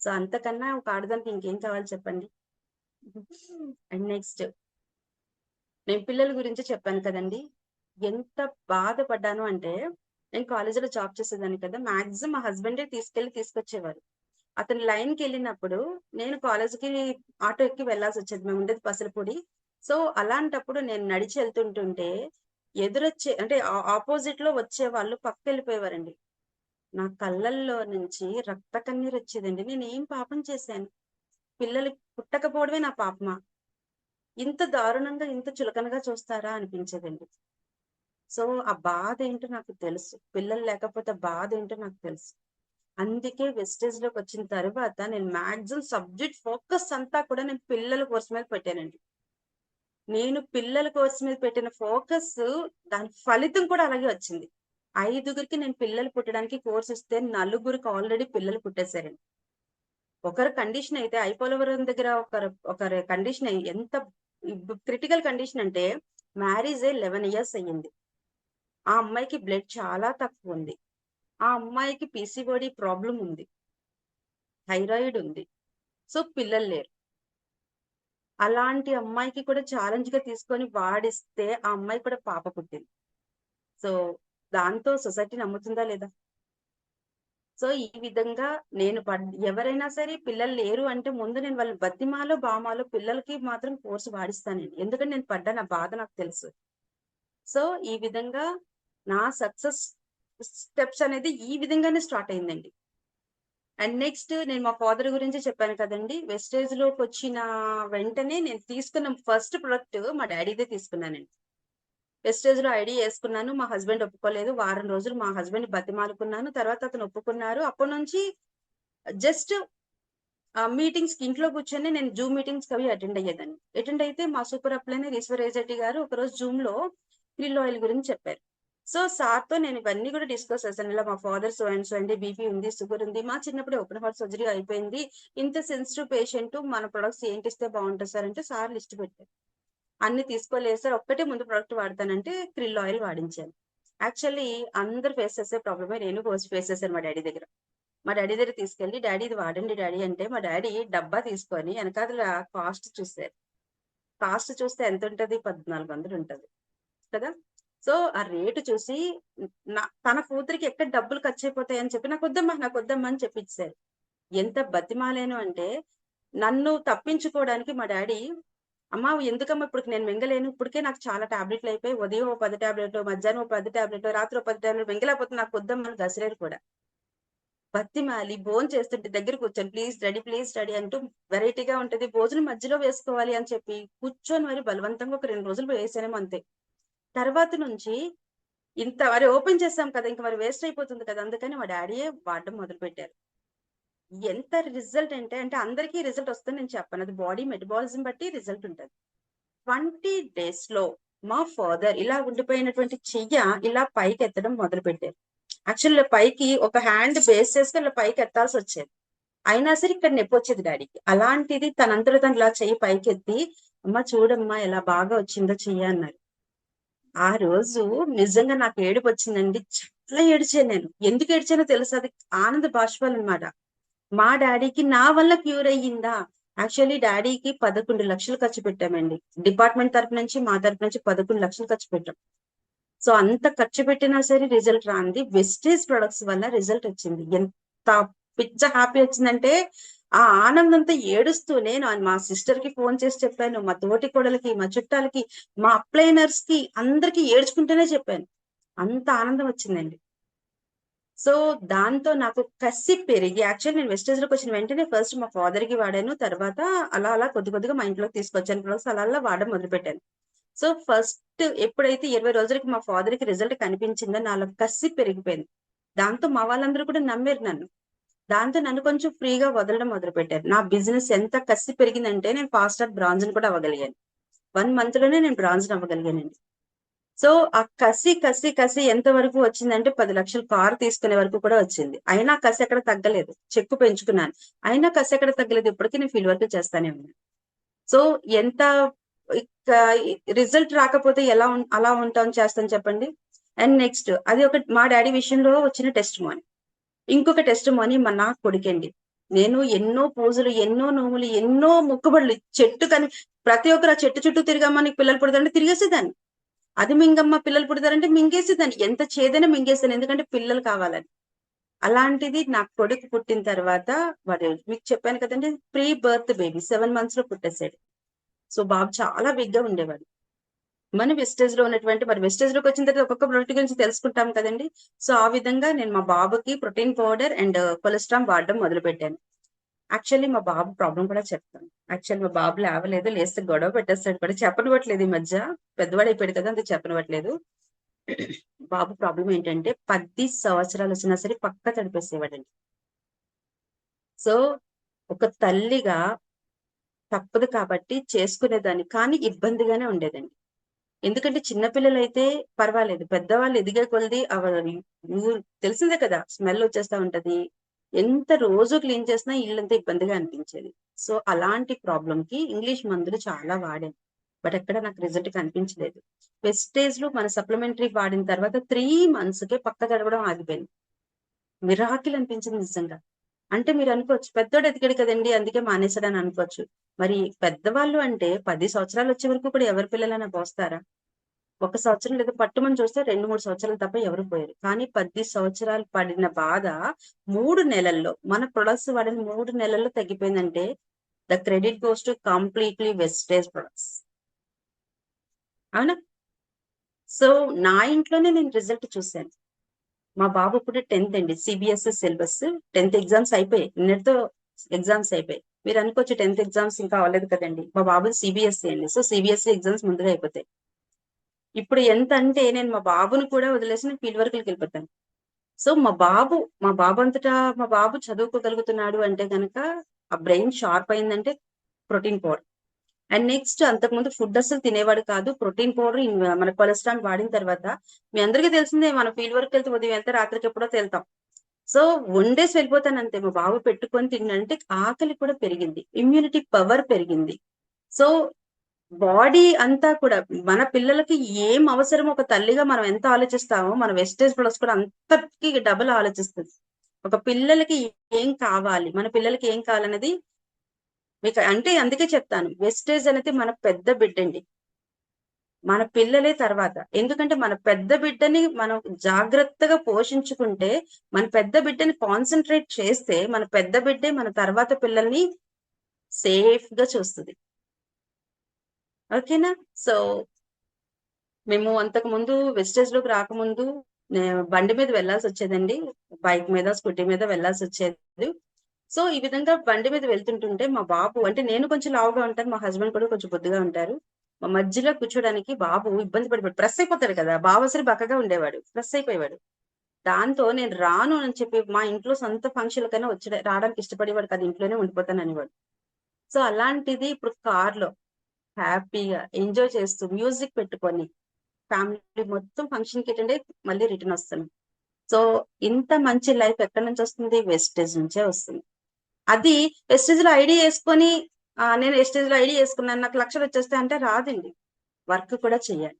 Speaker 3: సో అంతకన్నా ఒక ఆడదానికి ఇంకేం కావాలి చెప్పండి. అండ్ నెక్స్ట్, నేను పిల్లల గురించి చెప్పాను కదండి, ఎంత బాధపడ్డాను అంటే, నేను కాలేజీలో జాబ్ చేసేదాన్ని కదా, మాక్సిమం మా హస్బెండే తీసుకొచ్చేవారు. అతను లైన్కి వెళ్ళినప్పుడు నేను కాలేజీకి ఆటో ఎక్కి వెళ్లాల్సి వచ్చేది, మేము ఉండేది పసలపూడి. సో అలాంటప్పుడు నేను నడిచి వెళ్తుంటుంటే ఎదురొచ్చే అంటే ఆపోజిట్ లో వచ్చే వాళ్ళు పక్క వెళ్ళిపోయేవారండి. నా కళ్ళల్లో నుంచి రక్త కన్నీరు వచ్చేదండి. నేను ఏం పాపం చేశాను? పిల్లలు పుట్టకపోవడమే నా పాపమా? ఇంత దారుణంగా, ఇంత చులకనగా చూస్తారా అనిపించేదండి. సో ఆ బాధ ఏంటో నాకు తెలుసు, పిల్లలు లేకపోతే బాధ ఏంటో నాకు తెలుసు. అందుకే వెస్టేజ్ లోకి వచ్చిన తర్వాత నేను మాక్సిమం సబ్జెక్ట్ ఫోకస్ అంతా కూడా నేను పిల్లల కోర్స్ మీద పెట్టానండి. నేను పిల్లల కోర్స్ మీద పెట్టిన ఫోకస్, దాని ఫలితం కూడా అలాగే వచ్చింది. 5గురికి నేను పిల్లలు పుట్టడానికి కోర్స్ ఇస్తే 4గురికి ఆల్రెడీ పిల్లలు పుట్టేశారండి. ఒకరి కండిషన్ అయితే ఐపోలవరం దగ్గర ఒకరి కండిషన్ ఎంత క్రిటికల్ కండిషన్ అంటే, మ్యారేజ్ 11 years అయ్యింది. ఆ అమ్మాయికి బ్లడ్ చాలా తక్కువ ఉంది. ఆ అమ్మాయికి పీసీఓడి ప్రాబ్లం ఉంది, థైరాయిడ్ ఉంది. సో పిల్లలు లేరు. అలాంటి అమ్మాయికి కూడా ఛాలెంజ్ గా తీసుకొని వాడిస్తే ఆ అమ్మాయి కూడా పాప పుట్టింది. సో దాంతో సొసైటీ నమ్ముతుందా లేదా? సో ఈ విధంగా నేను ఎవరైనా సరే పిల్లలు లేరు అంటే ముందు నేను వాళ్ళ బతిమాలో బామాలో పిల్లలకి మాత్రం కోర్సు వాడిస్తానండి. ఎందుకంటే నేను పడ్డ నా బాధ నాకు తెలుసు. సో ఈ విధంగా నా సక్సెస్ స్టెప్స్ అనేది ఈ విధంగానే స్టార్ట్ అయిందండి. అండ్ నెక్స్ట్, నేను మా ఫాదర్ గురించి చెప్పాను కదండి. వెస్టేజ్ లోకి వచ్చిన వెంటనే నేను తీసుకున్న ఫస్ట్ ప్రొడక్ట్ మా డాడీదే తీసుకున్నానండి. వెస్టేజ్ లో ఐడి వేసుకున్నాను, మా హస్బెండ్ ఒప్పుకోలేదు. వారం రోజులు మా హస్బెండ్ బతిమాలుకున్నాను, తర్వాత అతను ఒప్పుకున్నారు. అప్పటి నుంచి జస్ట్ మీటింగ్స్ కి ఇంట్లో కూర్చొని నేను జూమ్ మీటింగ్స్ అవి అటెండ్ అయ్యేదాన్ని. అటెండ్ అయితే మా సూపర్ అప్లైనర్ ఈశ్వరేజెట్టి గారు ఒకరోజు జూమ్ లో క్రిల్ ఆయిల్ గురించి చెప్పారు. సో సార్ తో నేను ఇవన్నీ కూడా డిస్కస్ చేశాను. ఇలా మా ఫాదర్ సో అండ్ సో అండి, బీపీ ఉంది, షుగర్ ఉంది, మా చిన్నప్పుడే ఓపెన్ హార్ట్ సర్జరీ అయిపోయింది, ఇంత సెన్సిటివ్ పేషెంట్, మన ప్రొడక్ట్స్ ఏంటి ఇస్తే బాగుంటుంది సార్ అంటే సార్ లిస్ట్ పెట్టారు. అన్ని తీసుకోలేదు సార్, ఒక్కటే ముందు ప్రొడక్ట్ వాడతానంటే క్రిల్ ఆయిల్ వాడించాను. యాక్చువల్లీ అందరు ఫేస్ చేసే ప్రాబ్లమే నేను ఫేస్ చేశాను మా డాడీ దగ్గర. మా డాడీ దగ్గర తీసుకెళ్ళి, డాడీ ఇది వాడండి డాడీ అంటే, మా డాడీ డబ్బా తీసుకొని వెనకాల కాస్ట్ చూసారు. కాస్ట్ చూస్తే ఎంత ఉంటది? 1400 ఉంటది కదా. సో ఆ రేటు చూసి తన కూతురికి ఎక్కడ డబ్బులు ఖర్చు అయిపోతాయి అని చెప్పి నాకు వద్దమ్మా అని చెప్పించారు. ఎంత బతిమాలేను అంటే, నన్ను తప్పించుకోవడానికి మా డాడీ, అమ్మా ఎందుకమ్మా ఇప్పుడు నేను మింగలేను, ఇప్పటికే నాకు చాలా టాబ్లెట్లు అయిపోయి, ఉదయం 10 టాబ్లెట్లు, మధ్యాహ్నం 10 టాబ్లెట్లు, రాత్రి 10 టాబ్లెట్లు, మింగలేకపోతే నాకు వద్దమ్మని గసిరేరు కూడా. బతిమాలి భోజనం చేస్తుంటే దగ్గర కూర్చొని ప్లీజ్ డాడీ అంటూ వెరైటీగా ఉంటది, భోజనం మధ్యలో వేసుకోవాలి అని చెప్పి కూర్చొని మరి బలవంతంగా ఒక 2 రోజులు వేసానేమో అంతే. తర్వాత నుంచి ఇంత మరి ఓపెన్ చేస్తాం కదా, ఇంకా మరి వేస్ట్ అయిపోతుంది కదా, అందుకని మా డాడీయే వాడడం మొదలు పెట్టారు. ఎంత రిజల్ట్ అంటే అందరికీ రిజల్ట్ వస్తుంది నేను చెప్పను, అది బాడీ మెటబాలిజం బట్టి రిజల్ట్ ఉంటుంది. 20 days లో మా ఫాదర్ ఇలా ఉండిపోయినటువంటి చెయ్య ఇలా పైకి ఎత్తడం మొదలు పెట్టారు. యాక్చువల్లీ పైకి ఒక హ్యాండ్ బేస్ చేస్తే ఇలా పైకి ఎత్తాల్సి వచ్చేది, అయినా సరే ఇక్కడ నొప్పి వచ్చేది డాడీకి. అలాంటిది తనంతలో తను ఇలా చెయ్యి పైకి ఎత్తి, అమ్మ చూడమ్మా ఎలా బాగా వచ్చిందో చెయ్య అన్నారు. ఆ రోజు నిజంగా నాకు ఏడుపు వచ్చిందండి, చాలా ఏడ్చాను నేను. ఎందుకు ఏడ్చానో తెలుసు, అది ఆనంద బాష్పాలు అనమాట. మా డాడీకి నా వల్ల క్యూర్ అయ్యిందా? యాక్చువల్లీ డాడీకి 11 లక్షలు ఖర్చు పెట్టామండి. డిపార్ట్మెంట్ తరపు నుంచి మా తరపు నుంచి 11 లక్షలు ఖర్చు పెట్టాం. సో అంత ఖర్చు పెట్టినా సరే రిజల్ట్ రాంది, వెస్టేజ్ ప్రొడక్ట్స్ వల్ల రిజల్ట్ వచ్చింది. ఎంత పిచ్చ హ్యాపీ వచ్చిందంటే, ఆ ఆనందంతో ఏడుస్తూనే మా సిస్టర్ కి ఫోన్ చేసి చెప్పాను, మా తోటి కోడలకి, మా చుట్టాలకి, మా అప్లైనర్స్ కి అందరికి ఏడ్చుకుంటూనే చెప్పాను. అంత ఆనందం వచ్చిందండి. సో దాంతో నాకు కసి పెరిగి, యాక్చువల్ నేను వెస్టేజ్ లోకి వచ్చిన వెంటనే ఫస్ట్ మా ఫాదర్ కి వాడాను, తర్వాత అలా కొద్దిగా మా ఇంట్లోకి తీసుకొచ్చాను ప్రొడక్ట్స్, అలా వాడడం మొదలు పెట్టాను. సో ఫస్ట్ ఎప్పుడైతే 20 రోజులకి మా ఫాదర్ కి రిజల్ట్ కనిపించిందో నాలో కసి పెరిగిపోయింది. దాంతో మా వాళ్ళందరూ కూడా నమ్మారు నన్ను. దాంతో నన్ను కొంచెం ఫ్రీగా వదలడం మొదలు పెట్టారు. నా బిజినెస్ ఎంత కసి పెరిగిందంటే నేను ఫాస్ట్ బ్రాంజ్ కూడా అవ్వగలిగాను. 1 month లోనే నేను బ్రాంజ్ అవ్వగలిగానండి. సో ఆ కసి ఎంత వరకు వచ్చిందంటే 10 లక్షలు కారు తీసుకునే వరకు కూడా వచ్చింది. అయినా కసి ఎక్కడ తగ్గలేదు, చెక్కు పెంచుకున్నాను, అయినా కసి ఎక్కడ తగ్గలేదు. ఇప్పటికీ నేను ఫీల్డ్ వర్క్ చేస్తానే ఉన్నాను. సో ఎంత రిజల్ట్ రాకపోతే అలా ఉంటాం చేస్తాం చెప్పండి. అండ్ నెక్స్ట్ అది ఒక మా డాడీ విషయంలో వచ్చిన టెస్ట్ మోని. ఇంకొక టెస్ట్ మోని నా కొడుకండి. నేను ఎన్నో పూజలు, ఎన్నో నోములు, ఎన్నో మొక్కుబడులు చెట్టు కని ప్రతి ఒక్కరు ఆ చెట్టు చుట్టూ తిరిగమ్మా నీకు పిల్లలు పుడతారంటే తిరిగేసేదాన్ని. అది మింగమ్మ పిల్లలు పుడతారంటే మింగేసేదాన్ని. ఎంత చేదైనా మింగేసాను, ఎందుకంటే పిల్లలు కావాలని. అలాంటిది నా కొడుకు పుట్టిన తర్వాత వాడు మీకు చెప్పాను కదండి, ప్రీ బర్త్ బేబీ 7 months లో పుట్టేశాడు. సో బాబు చాలా బిగ్ గా ఉండేవాడు. మన వెస్టేజ్ లో ఉన్నటువంటి మరి వెస్టేజ్ లోకి వచ్చిన తర్వాత ఒక్కొక్క ప్రొడక్ట్ గురించి తెలుసుకుంటాం కదండి. సో ఆ విధంగా నేను మా బాబుకి ప్రోటీన్ పౌడర్ అండ్ కొలెస్ట్రాల్ వాడడం మొదలు పెట్టాను. యాక్చువల్లీ మా బాబు ప్రాబ్లం కూడా చెప్తాను. యాక్చువల్లీ మా బాబు లేవలేదు, లేస్తే గొడవ పెట్టేస్తాడు కూడా. చెప్పనివ్వట్లేదు ఈ మధ్య, పెద్దవాడు అయిపోయాడు కదా, అందుకు చెప్పనివ్వట్లేదు. బాబు ప్రాబ్లం ఏంటంటే 10 సంవత్సరాలు వచ్చినా సరే పక్క తడిపేసేవాడండి. సో ఒక తల్లిగా తప్పదు కాబట్టి చేసుకునేదాన్ని, కానీ ఇబ్బందిగానే ఉండేదండి. ఎందుకంటే చిన్నపిల్లలు అయితే పర్వాలేదు, పెద్దవాళ్ళు ఎదిగే కొలది తెలిసిందే కదా, స్మెల్ వచ్చేస్తా ఉంటది. ఎంత రోజు క్లీన్ చేసినా ఇల్లంతా ఇబ్బందిగా అనిపించేది. సో అలాంటి ప్రాబ్లం కి ఇంగ్లీష్ మందులు చాలా వాడాను, బట్ ఎక్కడ నాకు రిజల్ట్ కనిపించలేదు. వెస్టేజ్ లో మన సప్లిమెంటరీ వాడిన తర్వాత 3 months కే పక్క తడవడం ఆగిపోయింది. మిరాకిల్ అనిపించింది నిజంగా. అంటే మీరు అనుకోవచ్చు పెద్దోడు ఎదిగాడు కదండి అందుకే మానేసాడని అనుకోవచ్చు. మరి పెద్దవాళ్ళు అంటే 10 సంవత్సరాలు వచ్చే వరకు కూడా ఎవరి పిల్లలైనా పోస్తారా? 1 సంవత్సరం లేదా పట్టుమని చూస్తే 2-3 సంవత్సరాలు తప్ప ఎవరు పోయారు. కానీ 10 సంవత్సరాలు పడిన బాధ 3 నెలల్లో, మన ప్రొడక్ట్స్ వాడిన 3 నెలల్లో తగ్గిపోయిందంటే the credit goes to completely wastage products. అవునా? సో నా ఇంట్లోనే నేను రిజల్ట్ చూశాను. మా బాబు ఇప్పుడు 10th అండి, సిబిఎస్ఈ సిలబస్. 10th ఎగ్జామ్స్ అయిపోయాయి, నిన్నటితో ఎగ్జామ్స్ అయిపోయాయి. మీరు అనుకోవచ్చు 10th ఎగ్జామ్స్ ఇంకా అవ్వలేదు కదండి. మా బాబు సిబిఎస్ఈ అండి, సో సిబిఎస్ఈ ఎగ్జామ్స్ ముందుగా అయిపోతాయి. ఇప్పుడు ఎంత అంటే నేను మా బాబును కూడా వదిలేసి నేను ఫీల్డ్ వర్క్కి వెళ్ళిపోతాను. సో మా బాబు అంతటా మా బాబు చదువుకోగలుగుతున్నాడు అంటే కనుక, ఆ బ్రెయిన్ షార్ప్ అయిందంటే ప్రోటీన్ పౌడర్. అండ్ నెక్స్ట్ అంతకుముందు ఫుడ్ అసలు తినేవాడు కాదు. ప్రోటీన్ పౌడర్ మన కొలెస్ట్రాల్ వాడిన తర్వాత, మీ అందరికీ తెలిసిందే, మన ఫీల్డ్ వర్క్ వెళ్తే ఉదయం వెళ్తే రాత్రికి ఎప్పుడో వెళ్తాం. సో వండేసి వెళ్ళిపోతాను అంతే. మా బాబు పెట్టుకొని తిన్నంటే ఆకలి కూడా పెరిగింది, ఇమ్యూనిటీ పవర్ పెరిగింది. సో బాడీ అంతా కూడా మన పిల్లలకి ఏం అవసరం ఒక తల్లిగా మనం ఎంత ఆలోచిస్తామో, మన వెస్టేజ్ ప్రొడక్ట్స్ కూడా అంతకి డబుల్ ఆలోచిస్తుంది. ఒక పిల్లలకి ఏం కావాలి, మన పిల్లలకి ఏం కావాలనేది మీకు అంటే అందుకే చెప్తాను, వెస్టేజ్ అనేది మన పెద్ద బిడ్డండి, మన పిల్లలే తర్వాత. ఎందుకంటే మన పెద్ద బిడ్డని మనం జాగ్రత్తగా పోషించుకుంటే, మన పెద్ద బిడ్డని కాన్సన్ట్రేట్ చేస్తే, మన పెద్ద బిడ్డే మన తర్వాత పిల్లల్ని సేఫ్ గా చూస్తుంది. ఓకేనా? సో మేము అంతకు ముందు వెస్టేజ్ లోకి రాకముందు బండి మీద వెళ్లాల్సి వచ్చేదండి, బైక్ మీద స్కూటీ మీద వెళ్లాల్సి వచ్చేది. సో ఈ విధంగా బండి మీద వెళ్తుంటుంటే మా బాబు, అంటే నేను కొంచెం లావుగా ఉంటాను, మా హస్బెండ్ కూడా కొంచెం బొద్దుగా ఉంటారు. మా మధ్యలో కూర్చోడానికి బాబు ఇబ్బంది పడిపోయాడు, ప్రెస్ అయిపోతాడు కదా, బాబు అసలు బక్కగా ఉండేవాడు, ప్రెస్ అయిపోయేవాడు. దాంతో నేను రాను అని చెప్పి, మా ఇంట్లో సొంత ఫంక్షన్ కన్నా రావడానికి ఇష్టపడేవాడు కాదు, ఇంట్లోనే ఉండిపోతాను అనేవాడు. సో అలాంటిది ఇప్పుడు కార్ లో హ్యాపీగా ఎంజాయ్ చేస్తూ మ్యూజిక్ పెట్టుకొని ఫ్యామిలీ మొత్తం ఫంక్షన్ కి అటెండ్ అయ్యి మళ్ళీ రిటర్న్ వస్తాను. సో ఇంత మంచి లైఫ్ ఎక్కడి నుంచి వస్తుంది? వెస్టేజ్ నుంచే వస్తుంది. అది వెస్టేజ్ లో ఐడి వేసుకొని నేను వెస్టేజ్ లో ఐడి వేసుకున్నాను నాకు లక్షలు వచ్చేస్తే అంటే రాదండి, వర్క్ కూడా చేయాలి.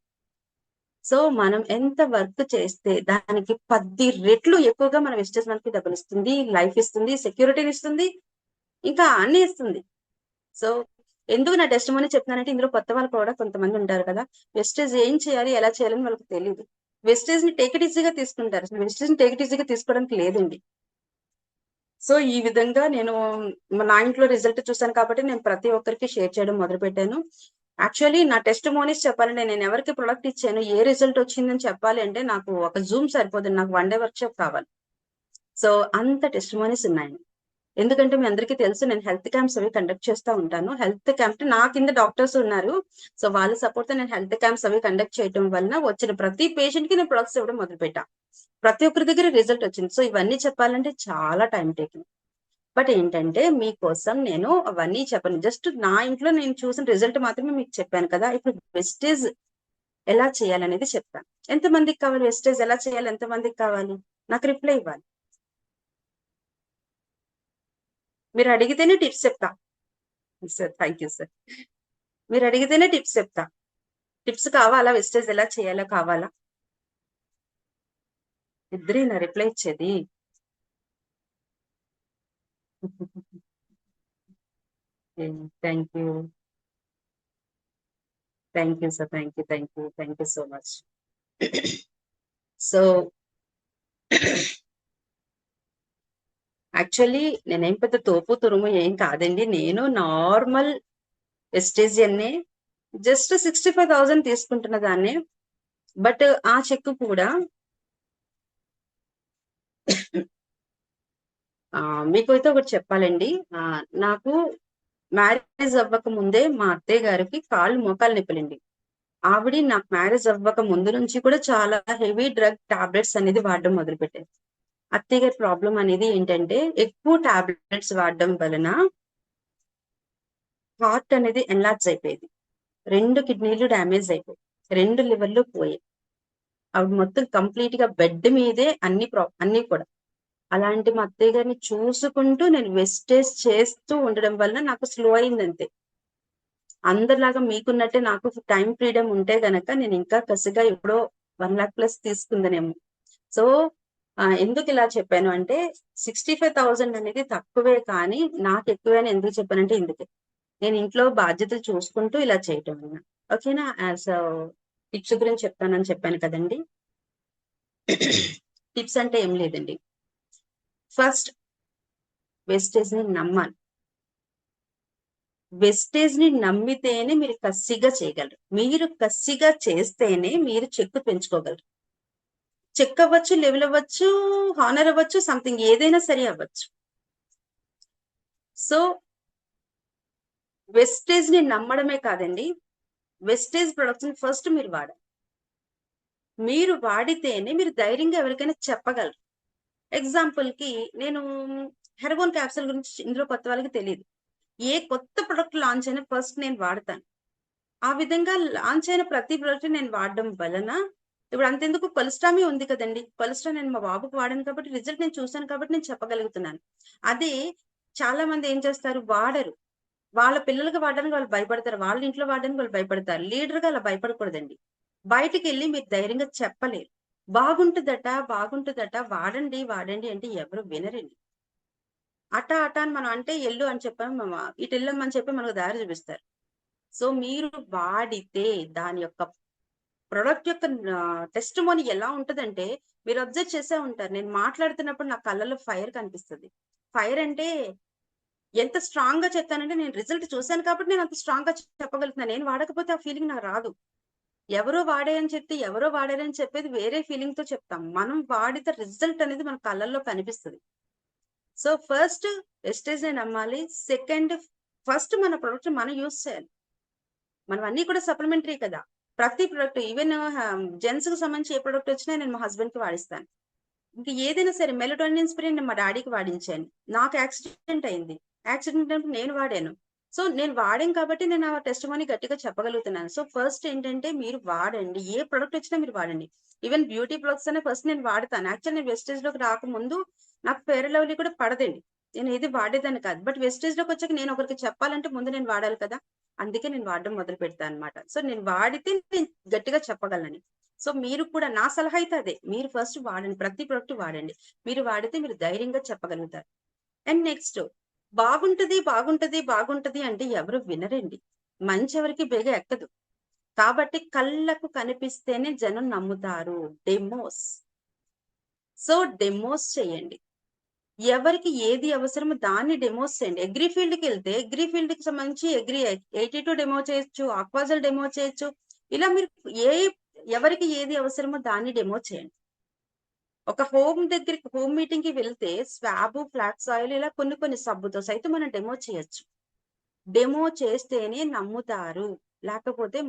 Speaker 3: సో మనం ఎంత వర్క్ చేస్తే దానికి 10 రెట్లు ఎక్కువగా మన వెస్టేజ్ మనకి డబ్బులు ఇస్తుంది, లైఫ్ ఇస్తుంది, సెక్యూరిటీని ఇస్తుంది, ఇంకా అన్ని ఇస్తుంది. సో ఎందుకు నా టెస్ట్ మనీ చెప్తున్నానంటే, ఇందులో కొత్త వాళ్ళు కూడా కొంతమంది ఉంటారు కదా, వెస్టేజ్ ఏం చేయాలి ఎలా చేయాలని వాళ్ళకి తెలియదు. వెస్టేజ్ ని టేక్ ఇట్ ఈజీగా తీసుకుంటారు, వెస్టేజ్ ని టేక్ ఇట్ ఈజీగా తీసుకోవడానికి లేదండి. సో ఈ విధంగా నేను నా ఇంట్లో రిజల్ట్ చూసాను కాబట్టి నేను ప్రతి ఒక్కరికి షేర్ చేయడం మొదలు పెట్టాను. యాక్చువల్లీ నా టెస్ట్ మోనీస్ చెప్పాలంటే, నేను ఎవరికి ప్రొడక్ట్ ఇచ్చాను, ఏ రిజల్ట్ వచ్చిందని చెప్పాలి అంటే నాకు ఒక జూమ్ సరిపోతుంది, నాకు 1 day వర్క్ షాప్ కావాలి. సో అంత టెస్ట్ మోనీస్ ఉన్నాయండి. ఎందుకంటే మీ అందరికీ తెలుసు నేను హెల్త్ క్యాంప్స్ అవి కండక్ట్ చేస్తూ ఉంటాను. హెల్త్ క్యాంప్ నా కింద డాక్టర్స్ ఉన్నారు, సో వాళ్ళ సపోర్ట్ తో నేను హెల్త్ క్యాంప్స్ అవి కండక్ట్ చేయడం వలన వచ్చిన ప్రతి పేషెంట్ కి నేను ప్రొడక్ట్స్ ఇవ్వడం మొదలు పెట్టా. ప్రతి ఒక్కరి దగ్గర రిజల్ట్ వచ్చింది. సో ఇవన్నీ చెప్పాలంటే చాలా టైం టేకింగ్, బట్ ఏంటంటే మీకోసం నేను అవన్నీ చెప్పను, జస్ట్ నా ఇంట్లో నేను చూసిన రిజల్ట్ మాత్రమే మీకు చెప్పాను కదా. ఇప్పుడు వెస్టేజ్ ఎలా చేయాలనేది చెప్తాను. ఎంతమందికి కావాలి వెస్టేజ్ ఎలా చేయాలి, ఎంతమందికి కావాలి, నాకు రిప్లై ఇవ్వాలి. మీరు అడిగితేనే టిప్స్ చెప్తా సార్. Thank you sir. మీరు అడిగితేనే టిప్స్ చెప్తా. టిప్స్ కావాలా? వెస్టేజ్ ఎలా చేయాలో కావాలా? ఇద్దరేనా రిప్లై ఇచ్చేది? Thank you. Thank you sir. Thank you so much. So actually నేనేం పెద్ద తోపు తురుము ఏం కాదండి. నేను నార్మల్ వెస్టేజియన్నే, జస్ట్ 65,000 తీసుకుంటున్న దాన్ని. బట్ ఆ చెక్ కూడా మీకు అయితే ఒకటి చెప్పాలండి. నాకు మ్యారేజ్ అవ్వక ముందే మా అత్తయ్య గారికి మోకాలు నొప్పులండి. ఆవిడ నాకు మ్యారేజ్ అవ్వక ముందు నుంచి కూడా చాలా హెవీ డ్రగ్ టాబ్లెట్స్ అనేది వాడడం మొదలుపెట్టారు. అత్తయ్య గారి ప్రాబ్లం అనేది ఏంటంటే ఎక్కువ టాబ్లెట్స్ వాడడం వలన హార్ట్ అనేది ఎన్లార్జ్ అయిపోయేది, 2 కిడ్నీలు డ్యామేజ్ అయిపోయాయి, 2 లివర్లు పోయాయి. ఆవిడ మొత్తం కంప్లీట్ గా బెడ్ మీదే అన్ని కూడా. అలాంటి మా అత్తయ్య గారిని చూసుకుంటూ నేను వెస్టేజ్ చేస్తూ ఉండడం వల్ల నాకు స్లో అయింది అంతే. అందరిలాగా మీకున్నట్టే నాకు టైం ఫ్రీడమ్ ఉంటే గనక నేను ఇంకా కసిగా ఎప్పుడో 1 lakh ప్లస్ తీసుకుందనేమో. సో ఎందుకు ఇలా చెప్పాను అంటే 65,000 అనేది తక్కువే, కానీ నాకు ఎక్కువే అని ఎందుకు చెప్పానంటే ఇందుకే నేను ఇంట్లో బాధ్యతలు చూసుకుంటూ ఇలా చేయటం వల్ల. ఓకేనా? యాజ్ టిప్స్ గురించి చెప్తానని చెప్పాను కదండి. టిప్స్ అంటే ఏం లేదండి. ఫస్ట్ వెస్టేజ్ ని నమ్మాలి. వెస్టేజ్ ని నమ్మితేనే మీరు కసిగా చేయగలరు. మీరు కసిగా చేస్తేనే మీరు చెక్ పెంచుకోగలరు. చెక్ అవ్వచ్చు, లెవెల్ అవ్వచ్చు, హానర్ అవ్వచ్చు, సంథింగ్ ఏదైనా సరే అవ్వచ్చు. సో వెస్టేజ్ ని నమ్మడమే కాదండి, వెస్టేజ్ ప్రొడక్ట్స్ ని ఫస్ట్ మీరు వాడాలి. మీరు వాడితేనే మీరు ధైర్యంగా ఎవరికైనా చెప్పగలరు. ఎగ్జాంపుల్ కి నేను హెర్బోన్ క్యాప్సూల్ గురించి ఇందులో కొత్త వాళ్ళకి తెలియదు. ఏ కొత్త ప్రొడక్ట్ లాంచ్ అయినా ఫస్ట్ నేను వాడతాను. ఆ విధంగా లాంచ్ అయిన ప్రతి ప్రొడక్ట్ నేను వాడడం వలన ఇప్పుడు అంతెందుకు కొలెస్ట్రామీ ఉంది కదండి. కొలెస్ట్రాల్ నేను మా బాబుకు వాడాను కాబట్టి రిజల్ట్ నేను చూసాను కాబట్టి నేను చెప్పగలుగుతున్నాను. అదే చాలా మంది ఏం చేస్తారు, వాడరు. వాళ్ళ పిల్లలకి వాడడానికి వాళ్ళు భయపడతారు, వాళ్ళ ఇంట్లో వాడడానికి వాళ్ళు భయపడతారు. లీడర్ గా అలా భయపడకూడదండి. బయటికి వెళ్ళి మీరు ధైర్యంగా చెప్పలేరు. బాగుంటుందట వాడండి అంటే ఎవరు వినరండి. అట అని మనం అంటే ఎల్లు అని చెప్పాము, ఇటు వెళ్ళమని చెప్పి మనకు దారి చూపిస్తారు. సో మీరు వాడితే దాని యొక్క ప్రొడక్ట్ యొక్క టెస్టిమోనీ ఎలా ఉంటదంటే, మీరు అబ్జర్వ్ చేసే ఉంటారు, నేను మాట్లాడుతున్నప్పుడు నా కళ్ళలో ఫైర్ కనిపిస్తుంది. ఫైర్ అంటే ఎంత స్ట్రాంగ్ గా చెప్తానంటే నేను రిజల్ట్ చూశాను కాబట్టి నేను అంత స్ట్రాంగ్ గా చెప్పగలుగుతున్నాను. నేను వాడకపోతే ఆ ఫీలింగ్ నాకు రాదు. ఎవరో వాడారని చెప్పేది వేరే ఫీలింగ్ తో చెప్తాం. మనం వాడితే రిజల్ట్ అనేది మన కళ్ళల్లో కనిపిస్తుంది. సో ఫస్ట్ వెస్టేజ్ ని నమ్మాలి. సెకండ్, ఫస్ట్ మన ప్రొడక్ట్ మనం యూజ్ చేయాలి. మనం అన్ని కూడా సప్లిమెంటరీ కదా. ప్రతి ప్రొడక్ట్, ఈవెన్ జెంట్స్ కి సంబంధించి ఏ ప్రొడక్ట్ వచ్చినా నేను మా హస్బెండ్ కి వాడిస్తాను. ఇంకా ఏదైనా సరే, మెలటోనిన్ స్ప్రే నేను మా డాడీకి వాడించాను. నాకు యాక్సిడెంట్ అయింది. యాక్సిడెంట్ అంటే నేను వాడాను. సో నేను వాడాను కాబట్టి నేను ఆ టెస్టిమోనీ గట్టిగా చెప్పగలుగుతున్నాను. సో ఫస్ట్ ఏంటంటే మీరు వాడండి. ఏ ప్రొడక్ట్ వచ్చినా మీరు వాడండి. ఈవెన్ బ్యూటీ ప్రొడక్ట్స్ అనే ఫస్ట్ నేను వాడతాను. యాక్చువల్ నేను వెస్టేజ్ లోకి రాకముందు నాకు ఫెయిర్ అండ్ లవ్లీ కూడా పడదండి. నేను ఏది వాడేదాన్ని కాదు. బట్ వెస్టేజ్ లోకి వచ్చాక నేను ఒకరికి చెప్పాలంటే ముందు నేను వాడాలి కదా. అందుకే నేను వాడడం మొదలు పెడతాను అనమాట. సో నేను వాడితే నేను గట్టిగా చెప్పగలను. సో మీరు కూడా నా సలహా అయితే అదే, మీరు ఫస్ట్ వాడండి, ప్రతి ప్రొడక్ట్ వాడండి. మీరు వాడితే మీరు ధైర్యంగా చెప్పగలుగుతారు. అండ్ నెక్స్ట్, బాగుంటది అంటే ఎవరు వినరండి. మంచి ఎవరికి బేగా ఎక్కదు. కాబట్టి కళ్ళకు కనిపిస్తేనే జనం నమ్ముతారు. డెమోస్. సో డెమోస్ చేయండి. ఎవరికి ఏది అవసరమో దాన్ని డెమోస్ చేయండి. అగ్రి ఫీల్డ్ కి వెళ్తే అగ్రి ఫీల్డ్ కి సంబంధించి అగ్రి 82 డెమో చేయొచ్చు, ఆక్వాజల్ డెమో చేయొచ్చు. ఇలా మీరు ఎవరికి ఏది అవసరమో దాన్ని డెమో చేయండి. ఒక హోమ్ మీటింగ్ కి వెళ్తే స్వాబ్, ఫ్లాక్స్ ఆయిల్, ఇలా కొన్ని సబ్బుతో సైతం మనం డెమో చేయొచ్చు. డెమో చేస్తేనే నమ్ముతారు. లేకపోతే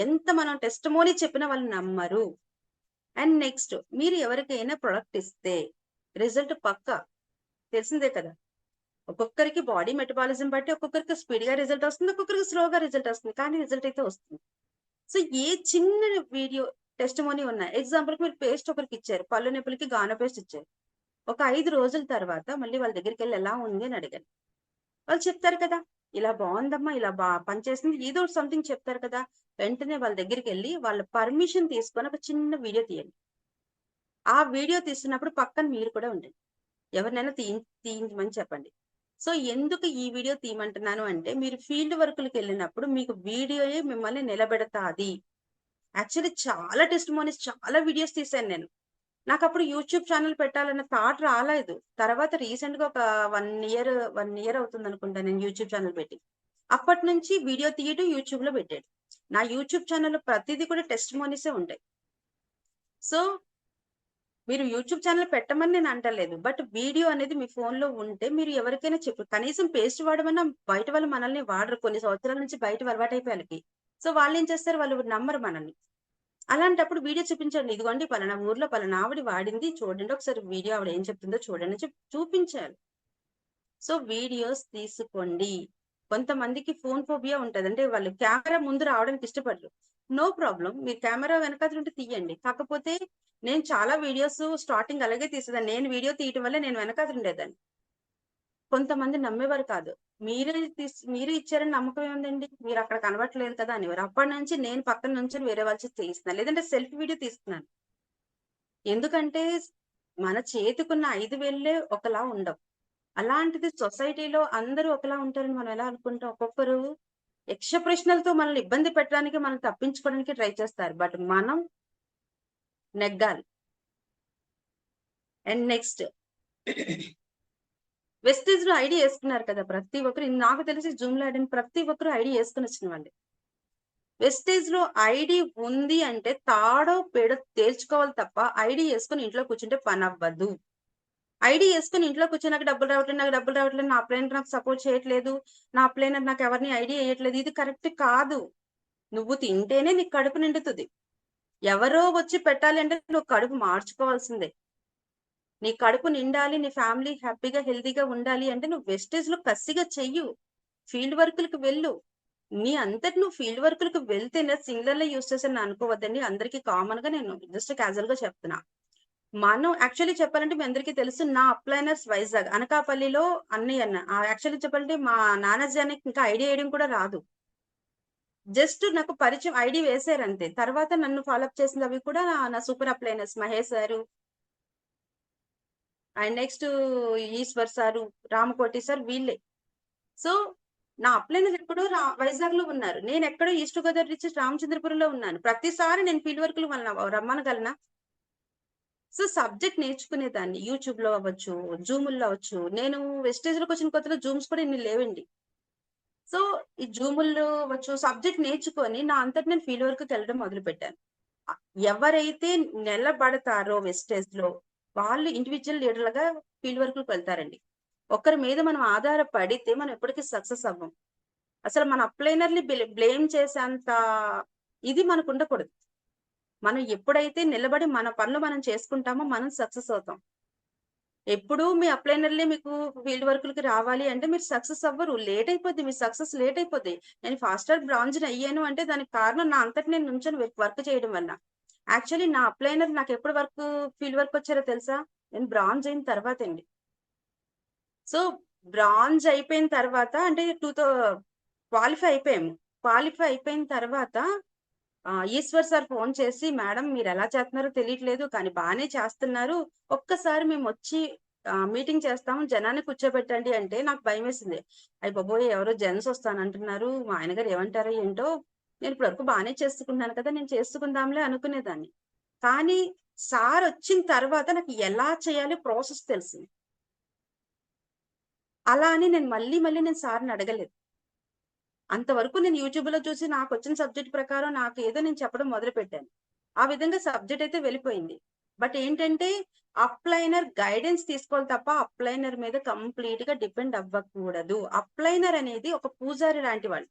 Speaker 3: ఎంత మనం టెస్టిమోనీ చెప్పినా వాళ్ళు నమ్మరు. అండ్ నెక్స్ట్, మీరు ఎవరికైనా ప్రొడక్ట్ ఇస్తే రిజల్ట్ పక్కా తెలిసిందే కదా. ఒక్కొక్కరికి బాడీ మెటబాలిజం బట్టి ఒక్కొక్కరికి స్పీడ్ గా రిజల్ట్ వస్తుంది, ఒక్కొక్కరికి స్లోగా రిజల్ట్ వస్తుంది, కానీ రిజల్ట్ అయితే వస్తుంది. సో ఏ చిన్న వీడియో టెస్టిమోనీ ఉన్నాయి. ఎగ్జాంపుల్ కి మీరు పేస్ట్ ఒకరికి ఇచ్చారు, పళ్ళు నొప్పులకి గానో పేస్ట్ ఇచ్చారు. ఒక 5 రోజుల తర్వాత మళ్ళీ వాళ్ళ దగ్గరికి వెళ్ళి ఎలా ఉంది అని అడిగాను. వాళ్ళు చెప్తారు కదా, ఇలా బాగుందమ్మా, ఇలా పనిచేసింది, ఏదో సంథింగ్ చెప్తారు కదా. వెంటనే వాళ్ళ దగ్గరికి వెళ్ళి వాళ్ళ పర్మిషన్ తీసుకొని ఒక చిన్న వీడియో తీయండి. ఆ వీడియో తీస్తున్నప్పుడు పక్కన మీరు కూడా ఉండండి. ఎవరినైనా తీయించమని చెప్పండి. సో ఎందుకు ఈ వీడియో తీయమంటున్నాను అంటే, మీరు ఫీల్డ్ వర్కులకు వెళ్ళినప్పుడు మీకు వీడియోయే మిమ్మల్ని నిలబెడతాది. యాక్చువల్లీ చాలా టెస్టిమోనీస్, చాలా వీడియోస్ తీశాను నేను. నాకు అప్పుడు యూట్యూబ్ ఛానల్ పెట్టాలన్న థాట్ రాలేదు. తర్వాత రీసెంట్ గా ఒక 1 ఇయర్ అవుతుంది అనుకుంటా నేను యూట్యూబ్ ఛానల్ పెట్టి. అప్పటి నుంచి వీడియో తీయడం యూట్యూబ్ లో పెట్టాడు. నా యూట్యూబ్ ఛానల్లో ప్రతిదీ కూడా టెస్టిమోనీసే ఉంటాయి. సో మీరు యూట్యూబ్ ఛానల్ పెట్టమని నేను అంటలేదు. బట్ వీడియో అనేది మీ ఫోన్ లో ఉంటే మీరు ఎవరికైనా చెప్పు. కనీసం పేస్ట్ వాడమన్నా బయట వాళ్ళు మనల్ని వాడరు. కొన్ని సంవత్సరాల నుంచి బయట అలవాటైపోయాలకి. సో వాళ్ళు ఏం చేస్తారు, వాళ్ళు నమ్మరు మనల్ని. అలాంటప్పుడు వీడియో చూపించండి. ఇదిగోండి పలానా ఊర్లో పలానా ఆవిడ వాడింది చూడండి, ఒకసారి వీడియో ఆవిడ ఏం చెప్తుందో చూడండి అని చూపించాలి. సో వీడియోస్ తీసుకోండి. కొంతమందికి ఫోన్ ఫోబియా ఉంటది. అంటే వాళ్ళు కెమెరా ముందు రావడానికి ఇష్టపడరు. నో ప్రాబ్లం, మీరు కెమెరా వెనకాలంటే తీయండి. కాకపోతే నేను చాలా వీడియోస్ స్టార్టింగ్ అలాగే తీసేదాన్ని. నేను వీడియో తీయటం వల్ల నేను వెనకాల ఉండేదాన్ని. కొంతమంది నమ్మేవారు కాదు. మీరు ఇచ్చారని నమ్మకం ఏముందండి, మీరు అక్కడ కనబట్టలేదు కదా అనేవారు. అప్పటి నుంచి నేను పక్కన నుంచి వేరే వాళ్ళు తీస్తున్నాను, లేదంటే సెల్ఫీ వీడియో తీస్తున్నాను. ఎందుకంటే మన చేతికున్న 5 వేళ్ళే ఒకలా ఉండవు. అలాంటిది సొసైటీలో అందరూ ఒకలా ఉంటారని మనం ఎలా అనుకుంటాం? ఒక్కొక్కరు యక్ష ప్రశ్నలతో మనల్ని ఇబ్బంది పెట్టడానికి, మనం తప్పించుకోవడానికి ట్రై చేస్తారు. బట్ మనం నెగ్గాలి. అండ్ నెక్స్ట్, వెస్టేజ్ లో ఐడి వేసుకున్నారు కదా ప్రతి ఒక్కరు. నాకు తెలిసి జూమ్ లో ఆడిన ప్రతి ఒక్కరు ఐడి వేసుకుని వచ్చినవండి. వెస్టేజ్ లో ఐడి ఉంది అంటే తాడో పేడో తేల్చుకోవాలి తప్ప ఐడి వేసుకుని ఇంట్లో కూర్చుంటే పని అవ్వదు. ఐడి వేసుకుని ఇంట్లో కూర్చొని నాకు డబ్బులు రావట్లేదు, నా ప్లేనర్ నాకు సపోర్ట్ చేయట్లేదు, నా ప్లేనర్ నాకు ఎవరిని ఐడి వేయట్లేదు, ఇది కరెక్ట్ కాదు. నువ్వు తింటేనే నీకు కడుపు నిండుతుంది. ఎవరో వచ్చి పెట్టాలి అంటే నువ్వు కడుపు మార్చుకోవాల్సిందే. నీ కడుపు నిండాలి, నీ ఫ్యామిలీ హ్యాపీగా హెల్తీగా ఉండాలి అంటే నువ్వు వెస్టేజ్ లో కసిగా చెయ్యు, ఫీల్డ్ వర్కులకు వెళ్ళు. నీ అంతటి నువ్వు ఫీల్డ్ వర్కులకు వెళ్తేనే సింగులర్ లో యూస్ చేసాను అనుకోవద్దండి. అందరికీ కామన్ గా నేను జస్ట్ క్యాజువల్ గా చెప్తున్నా. మనం యాక్చువల్లీ చెప్పాలంటే మీ అందరికీ తెలుసు, నా అప్లైనర్స్ వైజాగ్ అనకాపల్లిలో అన్న యాక్చువల్లీ చెప్పాలంటే మా నాన్నజానికి ఇంకా ఐడి వేయడం కూడా రాదు. జస్ట్ నాకు పరిచయం ఐడి వేసారు అంతే. తర్వాత నన్ను ఫాలోఅప్ చేసింది అవి కూడా నా super upliners Mahesh sir, and next Eshwar sir, Ramakoti sir, వీళ్ళే. సో నా అప్లైనర్ ఎక్కడో వైజాగ్ లో ఉన్నారు, నేను ఎక్కడో ఈస్ట్ గోదావరి నుంచి రామచంద్రపురంలో ఉన్నాను. ప్రతిసారి నేను ఫీల్డ్ వర్క్ రమ్మనగలనా? సో సబ్జెక్ట్ నేర్చుకునేదాన్ని యూట్యూబ్ లో అవ్వచ్చు, జూముల్లో అవ్వచ్చు. నేను వెస్టేజ్ లోకి వచ్చిన కొత్తలో జూమ్స్ కూడా ఇన్ని లేవండి. సో ఈ జూముల్లో అవ్వచ్చు, సబ్జెక్ట్ నేర్చుకొని నా అంతటి నేను ఫీల్డ్ వర్క్ వెళ్ళడం మొదలు పెట్టాను. ఎవరైతే నిలబడతారో వెస్టేజ్ లో వాళ్ళు ఇండివిజువల్ లీడర్లుగా ఫీల్డ్ వర్క్ వెళ్తారండి. ఒకరి మీద మనం ఆధారపడితే మనం ఎప్పటికీ సక్సెస్ అవ్వం. అసలు మన అప్లైనర్ని బ్లేమ్ చేసేంత ఇది మనకు ఉండకూడదు. మనం ఎప్పుడైతే నిలబడి మన పనులు మనం చేసుకుంటామో మనం సక్సెస్ అవుతాం. ఎప్పుడు మీ అప్లైనర్లే మీకు ఫీల్డ్ వర్కులకి రావాలి అంటే మీరు సక్సెస్ అవ్వరు, లేట్ అయిపోద్ది, మీ సక్సెస్ లేట్ అయిపోద్ది. నేను ఫాస్టర్ బ్రాంజ్ అయ్యాను అంటే దానికి కారణం నా అంతటి నేను నుంచొని వర్క్ చేయడం వల్ల. యాక్చువల్లీ నా అప్లైనర్ నాకు ఎప్పుడు ఫీల్డ్ వర్క్ వచ్చారో తెలుసా? నేను బ్రాంజ్ అయిన తర్వాత అండి. సో బ్రాంజ్ అయిపోయిన తర్వాత అంటే క్వాలిఫై అయిపోయాము. క్వాలిఫై అయిపోయిన తర్వాత ఈశ్వర్ సార్ ఫోన్ చేసి, మేడం మీరు ఎలా చేస్తున్నారో తెలియట్లేదు కానీ బాగానే చేస్తున్నారు, ఒక్కసారి మేము వచ్చి మీటింగ్ చేస్తాము, జనాన్ని కూర్చోబెట్టండి అంటే నాకు భయం వేసింది. అయ్యి బాబోయ్, ఎవరో జెంట్స్ వస్తానంటున్నారు, మా ఆయన గారు ఏమంటారో ఏంటో, నేను ఇప్పుడు వరకు బాగానే చేసుకున్నాను కదా, నేను చేసుకుందాంలే అనుకునేదాన్ని. కానీ సార్ వచ్చిన తర్వాత నాకు ఎలా చేయాలి ప్రాసెస్ తెలిసింది. అలా అని నేను మళ్ళీ నేను సార్ని అడగలేదు. అంతవరకు నేను యూట్యూబ్ లో చూసి నాకు వచ్చిన సబ్జెక్ట్ ప్రకారం నాకు ఏదో నేను చెప్పడం మొదలు పెట్టాను. ఆ విధంగా సబ్జెక్ట్ అయితే వెళ్ళిపోయింది. బట్ ఏంటంటే అప్లైనర్ గైడెన్స్ తీసుకోవాలి తప్ప అప్లైనర్ మీద కంప్లీట్ గా డిపెండ్ అవ్వకూడదు. అప్లైనర్ అనేది ఒక పూజారి లాంటి వాళ్ళు.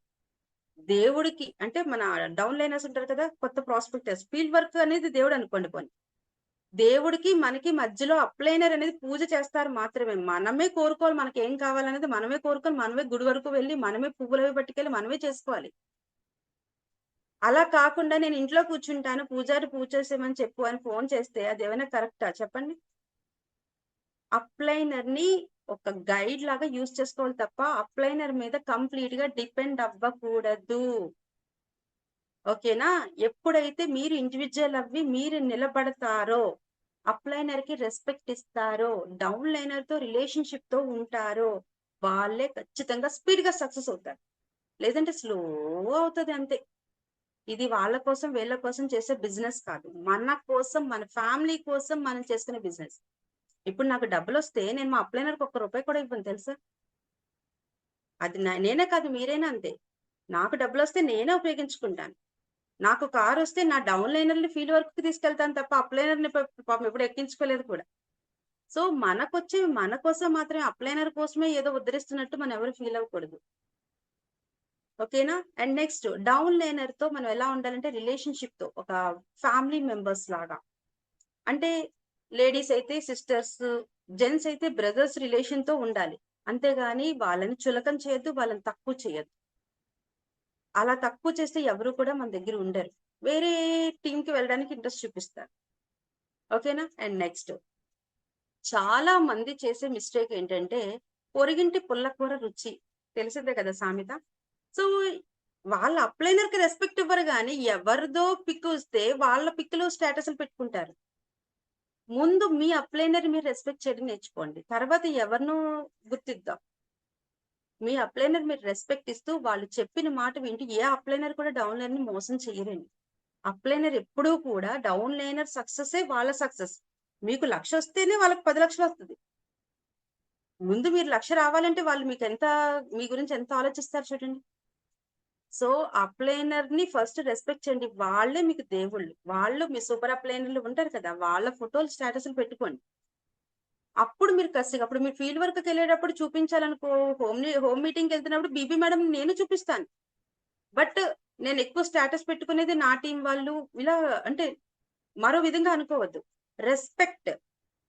Speaker 3: దేవుడికి అంటే మన డౌన్ లైనర్స్ ఉంటారు కదా, కొత్త ప్రాస్పెక్టర్స్, ఫీల్డ్ వర్క్ అనేది దేవుడు అనుకోండి. పోనీ దేవుడికి మనకి మధ్యలో అప్లైనర్ అనేది పూజ చేస్తారు మాత్రమే. మనమే కోరుకోవాలి, మనకి ఏం కావాలనేది మనమే కోరుకొని మనమే గుడి వరకు వెళ్ళి మనమే పువ్వులవి పట్టుకెళ్ళి మనమే చేసుకోవాలి. అలా కాకుండా నేను ఇంట్లో కూర్చుంటాను, పూజారి పూజ చేసేమని చెప్పు అని ఫోన్ చేస్తే అది ఏమైనా కరెక్టా చెప్పండి? అప్లైనర్ ని ఒక గైడ్ లాగా యూజ్ చేసుకోవాలి తప్ప అప్లైనర్ మీద కంప్లీట్ గా డిపెండ్ అవ్వకూడదు. ఓకేనా? ఎప్పుడైతే మీరు ఇండివిడ్యువల్ అవ్వి మీరు నిలబడతారో, అప్లైనర్ కి రెస్పెక్ట్ ఇస్తారో, డౌన్ లైనర్ తో రిలేషన్షిప్ తో ఉంటారో, వాళ్ళే ఖచ్చితంగా స్పీడ్ గా సక్సెస్ అవుతారు. లేదంటే స్లో అవుతది అంతే. ఇది వాళ్ళ కోసం వీళ్ళ కోసం చేసే బిజినెస్ కాదు. మన కోసం, మన ఫ్యామిలీ కోసం మనం చేసుకునే బిజినెస్. ఇప్పుడు నాకు డబ్బులొస్తే నేను మా అప్లైనర్‌కి ఒక్క రూపాయి కూడా ఇవ్వను తెలుసా? అది నేనే కాదు మీరైనా అంతే. నాకు డబ్బులొస్తే నేనే ఉపయోగించుకుంటాను. నాకు కారొస్తే నా డౌన్ లైనర్‌ని ఫీల్డ్ వర్క్‌కి తీసుకెళ్తాను తప్ప అప్లైనర్‌ని పాపం ఎప్పుడు ఎక్కించుకోలేదు కూడా. సో, మనకొచ్చేవి మన కోసం మాత్రమే, అప్లైనర్ కోసమే ఏదో ఉద్ధరిస్తున్నట్టు మనం ఎవరు ఫీల్ అవ్వకూడదు. ఓకేనా? అండ్ నెక్స్ట్ డౌన్ లైనర్‌తో మనం ఎలా ఉండాలంటే రిలేషన్‌షిప్‌తో ఒక ఫ్యామిలీ మెంబర్స్ లాగా. అంటే లేడీస్ అయితే సిస్టర్స్, జెంట్స్ అయితే బ్రదర్స్ రిలేషన్‌తో ఉండాలి. అంతేగాని వాళ్ళని చులకన చేయొద్దు, వాళ్ళని తక్కువ చేయొద్దు. అలా తక్కువ చేస్తే ఎవరు కూడా మన దగ్గర ఉండరు. వేరే టీమ్‌కి వెళ్ళడానికి ఇంట్రెస్ట్ చూపిస్తారు. ఓకేనా? అండ్ నెక్స్ట్ చాలా మంది చేసే మిస్టేక్ ఏంటంటే, పొరుగింటి పుల్లకూర రుచి. తెలిసిందే కదా సామెత. సో, వాళ్ళ అప్లైనర్‌కి రెస్పెక్ట్ ఇవ్వరు గానీ, ఎవరిదో పిక్ వస్తే వాళ్ళ పిక్‌లో స్టేటస్‌లు పెట్టుకుంటారు. ముందు మీ అప్లైనర్ మీరు రెస్పెక్ట్ చేయడం నేర్చుకోండి. తర్వాత ఎవరినో గుర్తిద్దాం. మీ అప్లైనర్ మీరు రెస్పెక్ట్ ఇస్తూ వాళ్ళు చెప్పిన మాట వింటూ ఏ అప్లైనర్ కూడా డౌన్ లైనర్‌ని మోసం చెయ్యరండి. అప్లైనర్ ఎప్పుడూ కూడా డౌన్ లైనర్ సక్సెసే వాళ్ళ సక్సెస్. మీకు 1,00,000 వస్తేనే వాళ్ళకి 10,00,000 వస్తది. ముందు మీరు 1,00,000 రావాలంటే వాళ్ళు మీ గురించి ఎంత ఆలోచిస్తారు చూడండి. సో, అప్లైనర్‌ని ఫస్ట్ రెస్పెక్ట్ చేయండి. వాళ్ళే మీకు దేవుళ్ళు. వాళ్ళు మీ సూపర్ అప్లైనర్‌లు ఉంటారు కదా! వాళ్ళ ఫోటోలు స్టేటస్‌లు పెట్టుకోండి. అప్పుడు మీరు ఫీల్డ్ వర్క్‌కెళ్ళేటప్పుడు చూపించాలనుకో, హోమ్ మీటింగ్‌కెళ్తున్నప్పుడు బీబీ మేడం నేను చూపిస్తాను. బట్ నేను ఎక్కువ స్టేటస్ పెట్టుకునేది నా టీమ్ వాళ్ళు ఇలా అంటే మరో విధంగా అనుకోవద్దు. రెస్పెక్ట్.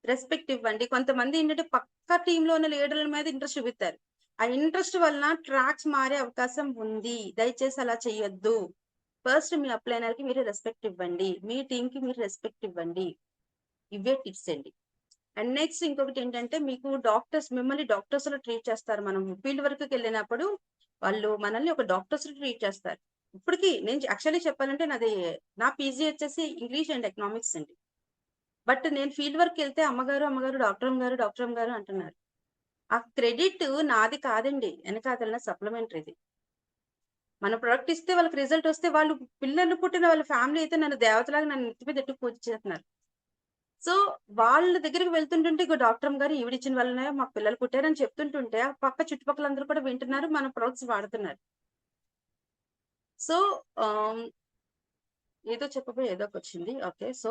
Speaker 3: రెస్పెక్ట్ ఇవ్వండి. కొంతమంది ఏంటంటే పక్క టీమ్‌లో ఉన్న లీడర్‌ల మీద ఇంట్రెస్ట్ చూపిత్తారు. ఆ ఇంట్రెస్ట్ వలన ట్రాక్స్ మారే అవకాశం ఉంది. దయచేసి అలా చేయొద్దు. ఫస్ట్ మీ అప్లైనర్‌కి మీరు రెస్పెక్ట్ ఇవ్వండి. మీ టీమ్‌కి మీరు రెస్పెక్ట్ ఇవ్వండి. ఇవే టిప్స్ అండి. అండ్ నెక్స్ట్ ఇంకొకటేంటంటే మీకు మిమ్మల్ని డాక్టర్స్‌లా ట్రీట్ చేస్తారు. మనం ఫీల్డ్ వర్క్‌కెళ్ళినప్పుడు వాళ్ళు మనల్ని ఒక డాక్టర్స్‌లా ట్రీట్ చేస్తారు. ఇప్పటికి నేను యాక్చువల్లీ చెప్పాలంటే నా పీజీ వచ్చేసి ఇంగ్లీష్ అండ్ ఎకనామిక్స్ అండి. బట్ నేను ఫీల్డ్ వర్క్‌కెళ్తే అమ్మగారు, డాక్టర్ అమ్మగారు అంటున్నారు. ఆ క్రెడిట్ నాది కాదండి. ఎనకాతల సప్లిమెంటరీది. మన ప్రొడక్ట్ ఇస్తే వాళ్ళకి రిజల్ట్ వస్తే వాళ్ళు పిల్లలు పుట్టిన వాళ్ళ ఫ్యామిలీ అయితే నన్ను దేవతలాగా నన్ను నెత్తి మీద ఎట్టుకు పూజ చేస్తున్నారు. సో, వాళ్ళ దగ్గరికి వెళ్తుంటుంటే ఇగో డాక్టర్ అమ్మగారు ఈవిడిచ్చిన వల్లనే మాకు పిల్లలు పుట్టారని చెప్తుంటుంటే, ఆ పక్క చుట్టుపక్కలందరూ కూడా వింటున్నారు. మన ప్రొడక్ట్స్ వాడుతున్నారు. సో, ఆహ్, ఏదో చెప్పబోయి ఏదోకొచ్చింది. ఓకే. సో,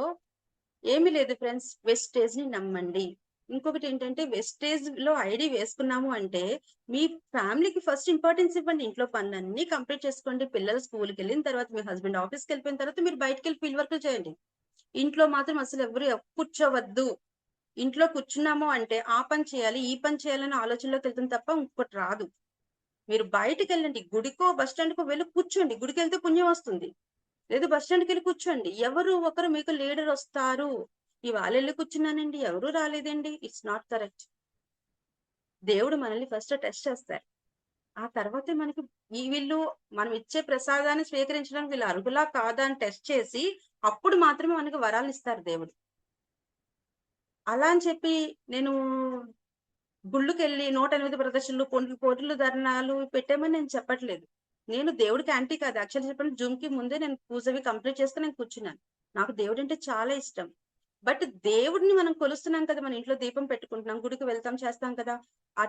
Speaker 3: ఏమీ లేదు ఫ్రెండ్స్. వెస్టేజ్‌ని నమ్మండి. ఇంకొకటేంటంటే వెస్టేజ్‌లో ఐడీ వేసుకున్నాము అంటే, మీ ఫ్యామిలీకి ఫస్ట్ ఇంపార్టెన్స్ ఇవ్వండి. ఇంట్లో పనులన్నీ కంప్లీట్ చేసుకోండి. పిల్లలు స్కూలుకెళ్ళిన తర్వాత, మీ హస్బెండ్ ఆఫీస్‌కెళ్ళిపోయిన తర్వాత మీరు బయటికెళ్ళి ఫీల్డ్ వర్కులు చేయండి. ఇంట్లో మాత్రం అసలు ఎవరు కూర్చోవద్దు. ఇంట్లో కూర్చున్నాము అంటే ఆ పని చేయాలి, ఈ పని చేయాలనే ఆలోచనలోకెళ్తుంది తప్ప ఇంకోటి రాదు. మీరు బయటికెళ్ళండి. గుడికో, బస్ స్టాండ్‌కో వెళ్లి కూర్చోండి. గుడికెళ్తే పుణ్యం వస్తుంది. లేదు బస్ స్టాండ్‌కెళ్ళి కూర్చోండి. ఎవరు ఒకరు మీకు లీడర్ వస్తారు. ఇవాళెళ్లి కూర్చున్నానండి, ఎవరు రాలేదండి. It's not correct. దేవుడు మనల్ని ఫస్ట్ టెస్ట్ చేస్తారు. ఆ తర్వాతే మనకి వీళ్ళు మనం ఇచ్చే ప్రసాదాన్ని స్వీకరించడానికి వీళ్ళు అర్హులా కాదా అని టెస్ట్ చేసి, అప్పుడు మాత్రమే మనకి వరాలిస్తారు దేవుడు. అలా అని చెప్పి నేను గుళ్ళకెళ్ళి 108 ప్రదర్శనలు, కోట్లు ధర్నాలు పెట్టామని నేను చెప్పట్లేదు. నేను దేవుడికి యాంటీ కాదు. యాక్చువల్లీ చెప్పాలంటే జూమ్‌కి ముందే నేను పూజవి కంప్లీట్ చేసుకొని నేను కూర్చున్నాను. నాకు దేవుడంటే చాలా ఇష్టం. బట్ దేవుడిని మనం కొలుస్తున్నాం కదా! మన ఇంట్లో దీపం పెట్టుకుంటున్నాం. గుడికి వెళ్తాం, చేస్తాం కదా! ఆ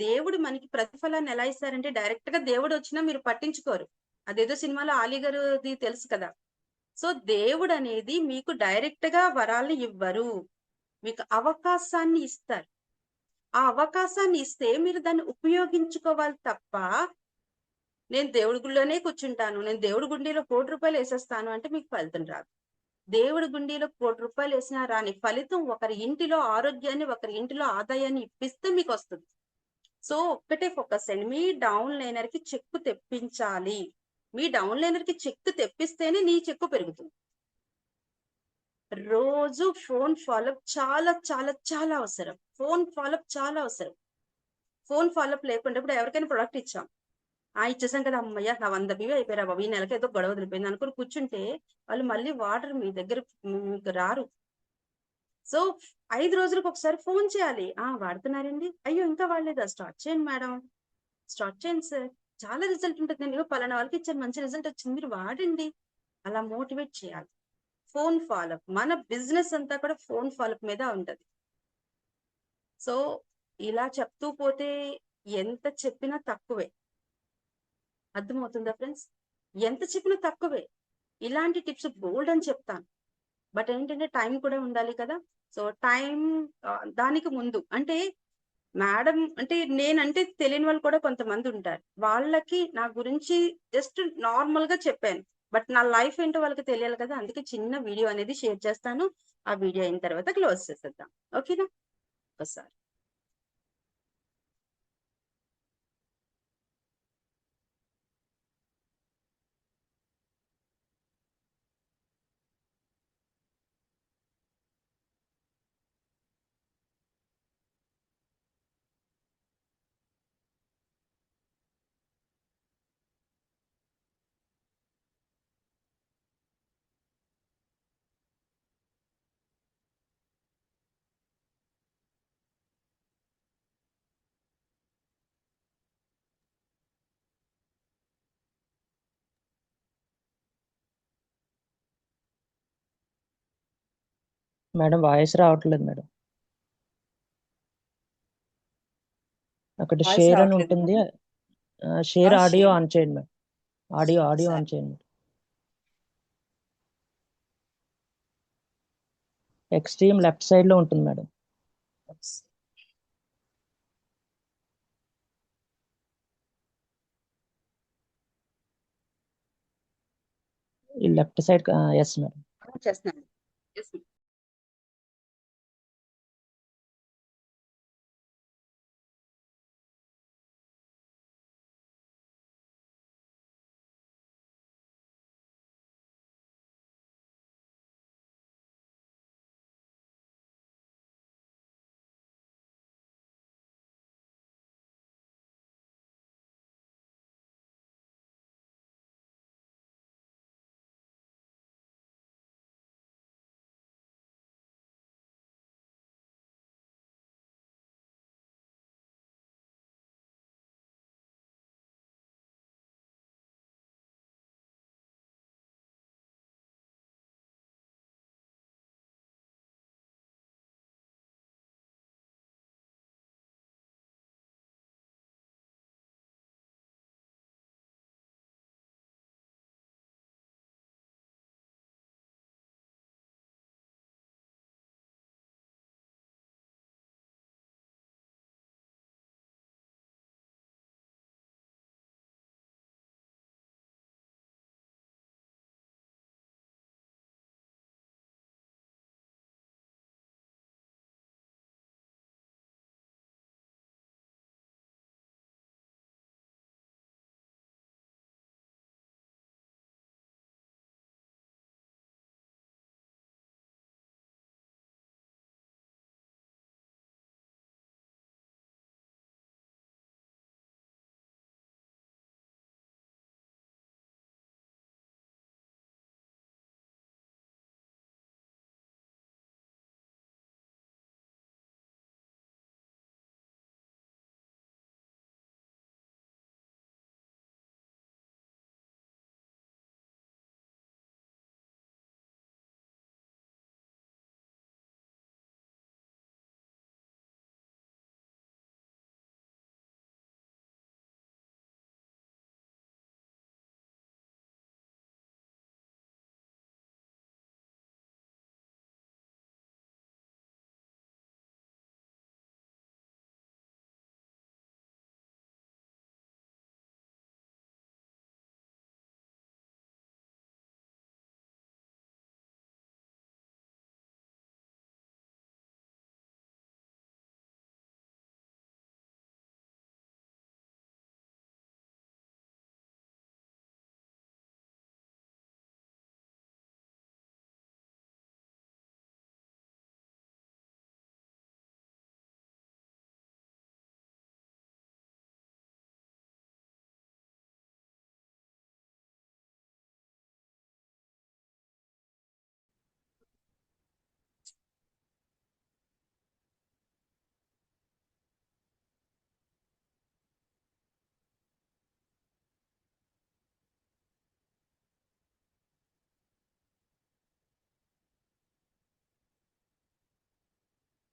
Speaker 3: దేవుడు మనకి ప్రతిఫలాన్ని ఎలా ఇస్తారంటే డైరెక్ట్‌గా దేవుడొచ్చినా మీరు పట్టించుకోరు. అదేదో సినిమాలో 'ఆలీ' గారిది తెలుసు కదా! సో, దేవుడనేది మీకు డైరెక్ట్‌గా వరాల్ని ఇవ్వరు. మీకు అవకాశాన్ని ఇస్తారు. ఆ అవకాశాన్ని ఇస్తే మీరు దాన్ని ఉపయోగించుకోవాలి తప్ప, నేను దేవుడి గుడిలోనే కూర్చుంటాను. నేను దేవుడి గుండీలో ₹1,00,00,000 ఏసేస్తాను అంటే మీకు ఫలితం రాదు. దేవుడి గుండీలో ₹1,00,00,000 ఏసినా రాని ఫలితం ఒకరి ఇంటిలో ఆరోగ్యాన్ని, ఒకరి ఇంటిలో ఆదాయాన్ని ఇప్పిస్తే మీకొస్తది. సో, ఒక్కటే ఫోకస్ అండి. మీ డౌన్ లైనర్‌కి చెక్కు తెప్పించాలి. మీ డౌన్ లైనర్‌కి చెక్కు తెప్పిస్తేనే నీ చెక్కు పెరుగుతుంది. రోజు ఫోన్ ఫాలోఅప్ చాలా చాలా చాలా అవసరం. ఫోన్ ఫాలోఅప్ చాలా అవసరం. ఫోన్ ఫాలోఅప్ లేకుండా ఇప్పుడు ఎవరికైనా ప్రొడక్ట్ ఇచ్చాం. ఇచ్చేసాం కదా అమ్మయ్య నా 100 బివి అయిపోయారా బాబు, ఈ నెలకి ఏదో గొడవ వదిలిపోయింది అనుకుని కూర్చుంటే వాళ్ళు మళ్ళీ వాటర్ మీ దగ్గర మీకు రారు. సో 5 రోజులకు ఒకసారి ఫోన్ చేయాలి. వాడుతున్నారండి, అయ్యో ఇంకా వాడలేదా, స్టార్ట్ చేయండి మేడం, స్టార్ట్ చేయండి సార్, చాలా రిజల్ట్ ఉంటుంది, నేను పలానా వాళ్ళకి ఇచ్చాను మంచి రిజల్ట్ వచ్చింది మీరు వాడండి, అలా మోటివేట్ చేయాలి. ఫోన్ ఫాలోఅప్, మన బిజినెస్ అంతా కూడా ఫోన్ ఫాలోఅప్ మీద ఉంటది. సో ఇలా చెప్తూ పోతే ఎంత చెప్పినా తక్కువే. అర్థమవుతుందా ఫ్రెండ్స్? ఎంత చెప్పినా తక్కువే. ఇలాంటి టిప్స్ బోల్డ్ అని చెప్తాను, బట్ ఏంటంటే టైం కూడా ఉండాలి కదా. సో టైం దానికి ముందు అంటే మేడం అంటే నేనంటే తెలియని వాళ్ళు కూడా కొంతమంది ఉంటారు, వాళ్ళకి నా గురించి జస్ట్ నార్మల్ గా చెప్పాను, బట్ నా లైఫ్ ఏంటో వాళ్ళకి తెలియాలి కదా, అందుకే చిన్న వీడియో అనేది షేర్ చేస్తాను. ఆ వీడియో అయిన తర్వాత క్లోజ్ చేసేద్దాం, ఓకేనా? ఒకసారి
Speaker 1: మేడం వాయిస్ రావట్లేదు మేడం. అక్కడ
Speaker 3: వాయిస్
Speaker 1: షేర్ అని
Speaker 3: రావట్లేదు
Speaker 1: ఉంటుంది, షేర్ ఆడియో
Speaker 3: share.
Speaker 1: ఆన్ చేయండి మేడం. ఆడియో
Speaker 3: సరే.
Speaker 1: ఆన్ చేయండి. ఎక్స్ట్రీమ్ లెఫ్ట్ సైడ్ లో ఉంటుంది మేడం. ఈ లెఫ్ట్ సైడ్, ఎస్ మేడం.
Speaker 3: చేస్తున్నాను. Yes, ma'am.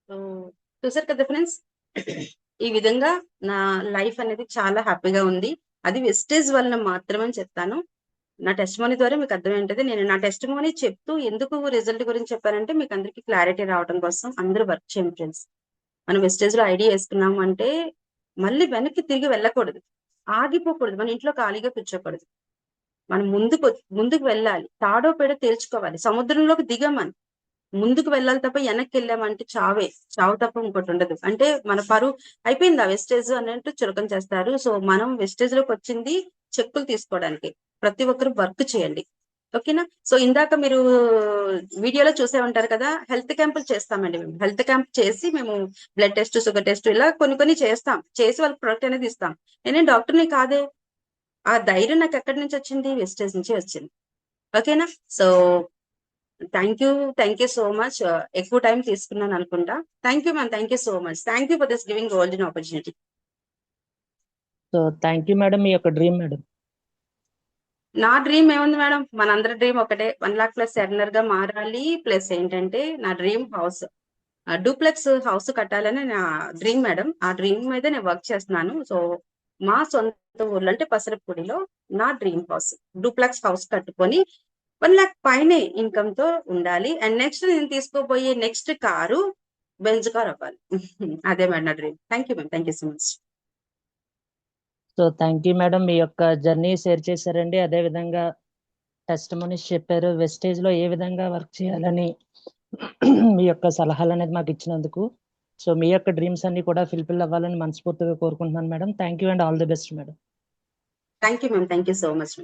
Speaker 3: సో చూసారు కదా ఫ్రెండ్స్, ఈ విధంగా నా లైఫ్ అనేది చాలా హ్యాపీగా ఉంది. అది వెస్టేజ్ వలన మాత్రమే చెప్తాను. నా టెస్ట్ మనీ ద్వారా మీకు అర్థమైంటది. నేను నా టెస్ట్ మనీ చెప్తూ ఎందుకు రిజల్ట్ గురించి చెప్పానంటే మీకు అందరికి క్లారిటీ రావడం కోసం. అందరూ వర్క్ చేయండి ఫ్రెండ్స్. మనం వెస్టేజ్ లో ఐడియా వేసుకున్నాము అంటే మళ్ళీ వెనక్కి తిరిగి వెళ్ళకూడదు, ఆగిపోకూడదు, మన ఇంట్లో ఖాళీగా కూర్చోకూడదు. మనం ముందుకు వెళ్ళాలి, తాడో పేడో తేల్చుకోవాలి. సముద్రంలోకి దిగమని ముందుకు వెళ్ళాలి తప్ప వెనక్కి వెళ్ళామంటే చావు తప్ప ఇంకోటి ఉండదు. అంటే మన పరువు అయిపోయింది ఆ వెస్టేజ్ అన్నట్టు చులకన చేస్తారు. సో మనం వెస్టేజ్ లోకి వచ్చింది చెక్కులు తీసుకోవడానికి. ప్రతి ఒక్కరు వర్క్ చేయండి, ఓకేనా? సో ఇందాక మీరు వీడియోలో చూసే ఉంటారు కదా, హెల్త్ క్యాంపులు చేస్తామండి మేము. హెల్త్ క్యాంప్ చేసి మేము బ్లడ్ టెస్ట్, షుగర్ టెస్ట్ ఇలా కొన్ని చేస్తాం. చేసి వాళ్ళకి ప్రొడక్ట్ అనేది ఇస్తాం. నేనేం డాక్టర్ని కాదే. ఆ ధైర్యం నాకు ఎక్కడి నుంచి వచ్చింది? వెస్టేజ్ నుంచి వచ్చింది, ఓకేనా? So thank you so much. ఎక్కువ టైం తీసుకున్నాను అనుకుంటా. Thank you ma'am, thank you so much. Thank you for this giving golden opportunity.
Speaker 1: So thank you madam. మీ యొక్క డ్రీమ్ మేడం.
Speaker 3: నా డ్రీమ్ ఏముంది మేడం, మనందరి డ్రీమ్ ఒకటే, 1 lakh ప్లస్ ఎర్నర్ గా మారాలి. ప్లస్ ఏంటంటే నా డ్రీమ్ హౌస్, డూప్లెక్స్ హౌస్ కట్టాలని నా డ్రీమ్ మేడం. ఆ డ్రీమ్ మీద నేను వర్క్ చేస్తున్నాను. సో మా సొంత ఊర్లో అంటే పసరపూడిలో నా డ్రీమ్ హౌస్, డూప్లెక్స్ హౌస్ కట్టుకొని 1 lakh పైనే ఇన్కమ్ తో ఉండాలి. అండ్ నెక్స్ట్ నేను తీసుకోబోయే నెక్స్ట్ కారు బెంజ్ కార్ అవ్వాలి. అదే మేడం నా dream. Thank you ma'am, thank you so much.
Speaker 1: So thank you madam. మీ యొక్క జర్నీ షేర్ చేశారండి. అదేవిధంగా టెస్ట్ మనీస్ చెప్పారు. వెస్టేజ్ లో ఏ విధంగా వర్క్ చేయాలని మీ యొక్క సలహాలు అనేది మాకు ఇచ్చినందుకు. సో మీ యొక్క డ్రీమ్స్ అన్ని కూడా ఫుల్ఫిల్ అవ్వాలని మనస్ఫూర్తిగా కోరుకుంటున్నాను madam. Thank you and all the best madam.
Speaker 3: Thank you ma'am, thank you so much.